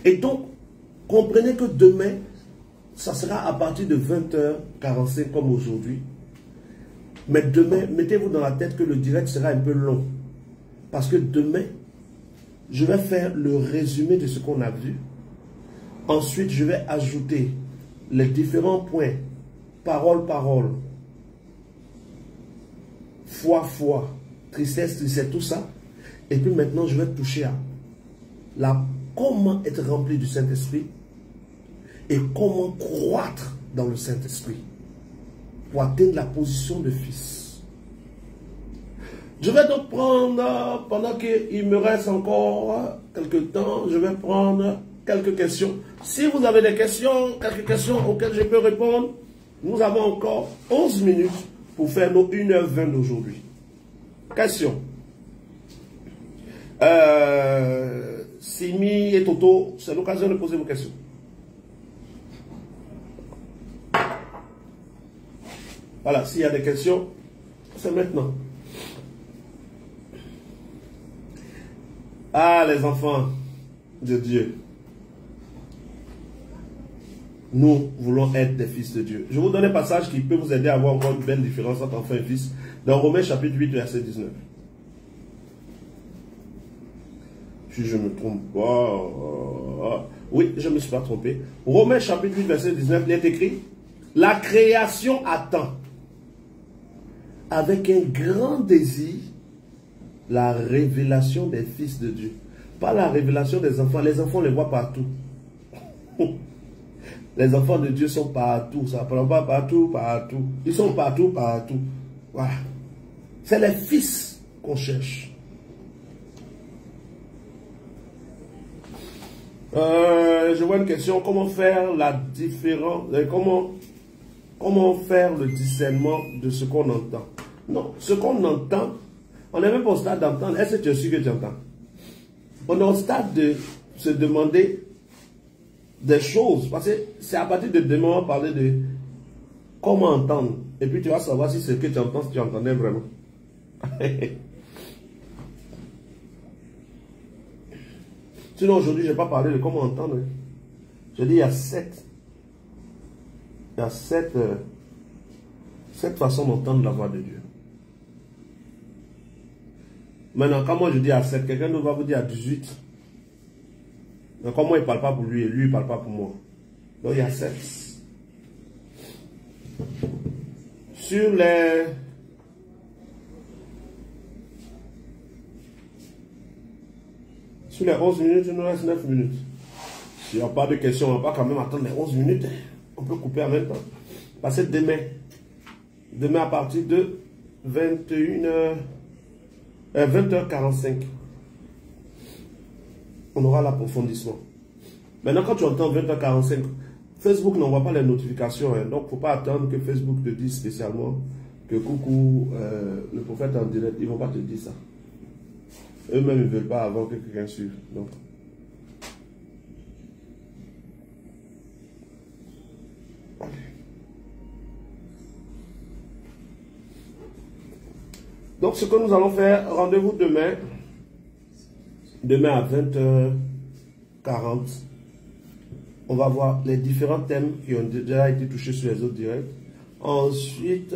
[SPEAKER 1] Et donc, comprenez que demain, ça sera à partir de 20h45 comme aujourd'hui. Mais demain, mettez-vous dans la tête que le direct sera un peu long. Parce que demain, je vais faire le résumé de ce qu'on a vu. Ensuite, je vais ajouter les différents points. Parole, parole. Foi, foi. Tristesse, tristesse, tout ça. Et puis maintenant, je vais toucher à comment être rempli du Saint-Esprit et comment croître dans le Saint-Esprit pour atteindre la position de fils. Je vais donc prendre, pendant qu'il me reste encore quelques temps, je vais prendre quelques questions. Si vous avez des questions, quelques questions auxquelles je peux répondre, nous avons encore 11 minutes pour faire nos 1h20 d'aujourd'hui. Question. Simi et Toto, c'est l'occasion de poser vos questions. Voilà, s'il y a des questions, c'est maintenant. Ah, les enfants de Dieu. Nous voulons être des fils de Dieu. Je vous donne un passage qui peut vous aider à avoir encore une belle différence entre enfant et fils. Dans Romains chapitre 8, verset 19. Si je ne me trompe pas. Oui, je ne me suis pas trompé. Romains chapitre 8, verset 19, il est écrit: la création attend avec un grand désir la révélation des fils de Dieu. Pas la révélation des enfants. Les enfants, on les voit partout. Les enfants de Dieu sont partout. Ça ne prend pas partout, partout. Ils sont partout, partout. Voilà. C'est les fils qu'on cherche. Je vois une question. Comment faire la différence? Comment faire le discernement de ce qu'on entend? Non, ce qu'on entend, on n'est même pas au stade d'entendre. Est-ce que tu es sûr que tu entends? On est au stade de se demander des choses. Parce que c'est à partir de demain, on va parler de comment entendre. Et puis tu vas savoir si ce que tu entends, si tu entendais vraiment. Sinon, aujourd'hui, je n'ai pas parlé de comment entendre. Je dis, il y a sept façons d'entendre la voix de Dieu. Maintenant, quand moi je dis à 7, quelqu'un d'autre va vous dire à 18. Donc, comme moi, il ne parle pas pour lui et lui, il ne parle pas pour moi. Donc, il y a 7. Sur les... Sur les 11 minutes, il nous reste 9 minutes. S'il n'y a pas de questions, on ne va pas quand même attendre les 11 minutes. On peut couper en même temps. Parce que demain à partir de 20h45, on aura l'approfondissement. Maintenant, quand tu entends 20h45, Facebook n'envoie pas les notifications. Hein, donc, il ne faut pas attendre que Facebook te dise spécialement que coucou, le prophète en direct. Ils ne vont pas te dire ça. Eux-mêmes, ils ne veulent pas avant que quelqu'un suive. Donc, ce que nous allons faire, rendez-vous demain. Demain à 20h40. On va voir les différents thèmes qui ont déjà été touchés sur les autres directs. Ensuite,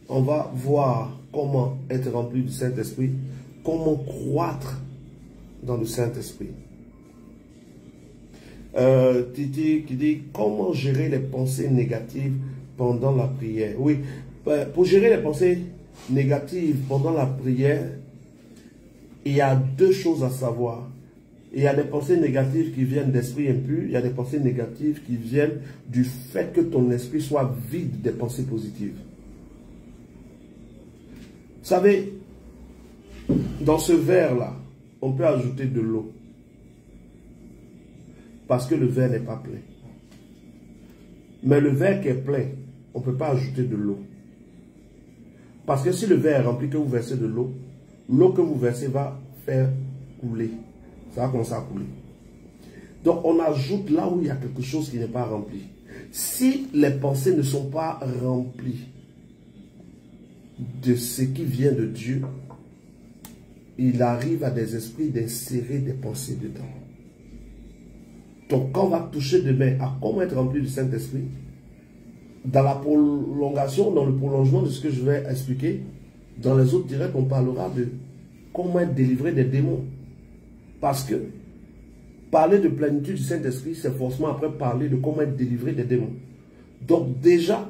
[SPEAKER 1] on va voir comment être rempli du Saint-Esprit. Comment croître dans le Saint-Esprit. Titi qui dit comment gérer les pensées négatives pendant la prière. Oui, pour gérer les pensées négatives pendant la prière, il y a deux choses à savoir. Et il y a des pensées négatives qui viennent d'esprit impur. Il y a des pensées négatives qui viennent du fait que ton esprit soit vide des pensées positives. Vous savez, dans ce verre-là, on peut ajouter de l'eau. Parce que le verre n'est pas plein. Mais le verre qui est plein, on ne peut pas ajouter de l'eau. Parce que si le verre est rempli, que vous versez de l'eau, l'eau que vous versez va faire couler. Ça va commencer à couler. Donc on ajoute là où il y a quelque chose qui n'est pas rempli. Si les pensées ne sont pas remplies de ce qui vient de Dieu, il arrive à des esprits d'insérer des pensées dedans. Donc quand on va toucher demain à comment être rempli du Saint-Esprit, dans la prolongation, dans le prolongement de ce que je vais expliquer, dans les autres directs, on parlera de comment être délivré des démons. Parce que parler de plénitude du Saint-Esprit, c'est forcément après parler de comment être délivré des démons. Donc déjà,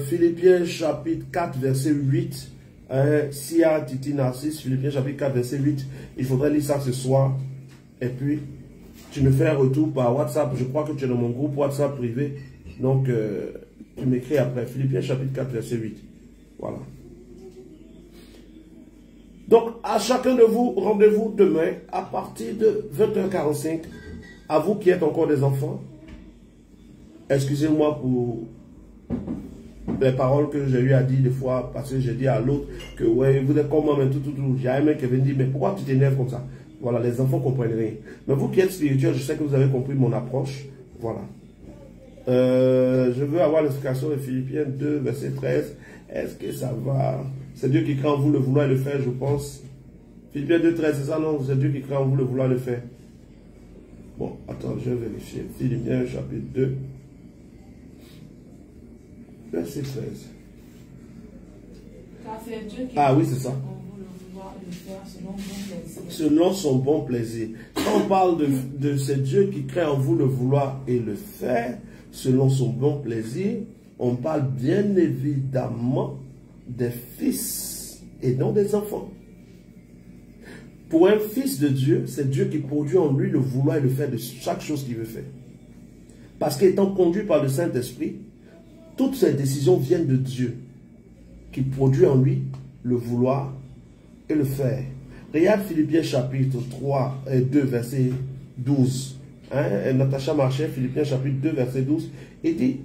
[SPEAKER 1] Philippiens chapitre 4, verset 8, Sia Titi Narcisse, Philippiens chapitre 4, verset 8, il faudrait lire ça ce soir. Et puis, tu me fais un retour par WhatsApp. Je crois que tu es dans mon groupe WhatsApp privé. Donc, tu m'écris après. Philippiens chapitre 4, verset 8. Voilà. Donc, à chacun de vous, rendez-vous demain à partir de 20h45. À vous qui êtes encore des enfants, excusez-moi pour les paroles que j'ai eu à dire des fois, parce que j'ai dit à l'autre que, ouais, vous êtes comme moi, mais tout. Il y a un mec qui vient dire, mais pourquoi tu t'énerves comme ça? Voilà, les enfants ne comprennent rien. Mais vous qui êtes spirituels, je sais que vous avez compris mon approche. Voilà. Je veux avoir l'explication de Philippiens 2, verset 13. Est-ce que ça va? C'est Dieu qui crée en vous le vouloir et le faire, je pense. Philippiens 2, 13, c'est ça, non? C'est Dieu qui crée en vous le vouloir et le faire. Bon, attends, je vais vérifier. Philippiens chapitre 2, verset 13.
[SPEAKER 2] Car c'est Dieu qui
[SPEAKER 1] oui, c'est ça.
[SPEAKER 2] le faire selon son plaisir.
[SPEAKER 1] Selon son bon plaisir. Quand on parle de ce Dieu qui crée en vous le vouloir et le faire, selon son bon plaisir, on parle bien évidemment des fils et non des enfants. Pour un fils de Dieu, c'est Dieu qui produit en lui le vouloir et le faire de chaque chose qu'il veut faire. Parce qu'étant conduit par le Saint-Esprit, toutes ses décisions viennent de Dieu, qui produit en lui le vouloir et le faire. Regarde Philippiens chapitre 3 et 2, verset 12. Natacha Marchais, Philippiens chapitre 2, verset 12. Il dit,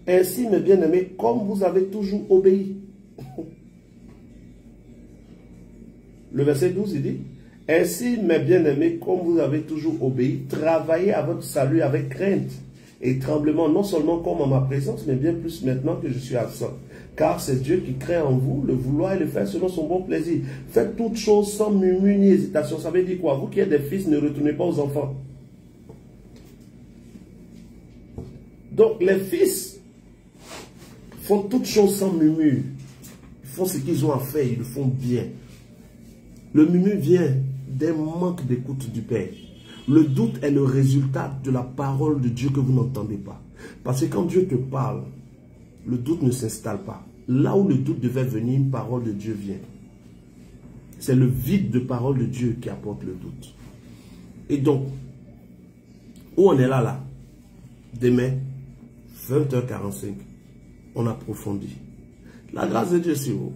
[SPEAKER 1] ainsi mes bien-aimés, comme vous avez toujours obéi. Le verset 12, il dit, ainsi mes bien-aimés, comme vous avez toujours obéi, travaillez à votre salut avec crainte et tremblement, non seulement comme en ma présence, mais bien plus maintenant que je suis absent. Car c'est Dieu qui crée en vous le vouloir et le faire selon son bon plaisir. Faites toutes choses sans murmure ni hésitation. Ça veut dire quoi? Vous qui êtes des fils, ne retournez pas aux enfants. Donc les fils font toutes choses sans murmure. Ils font ce qu'ils ont à faire, ils le font bien. Le murmure vient d'un manque d'écoute du Père. Le doute est le résultat de la parole de Dieu que vous n'entendez pas. Parce que quand Dieu te parle, le doute ne s'installe pas. Là où le doute devait venir, une parole de Dieu vient. C'est le vide de parole de Dieu qui apporte le doute. Et donc, où on est là? Demain, 20h45, on approfondit. La grâce de Dieu sur vous.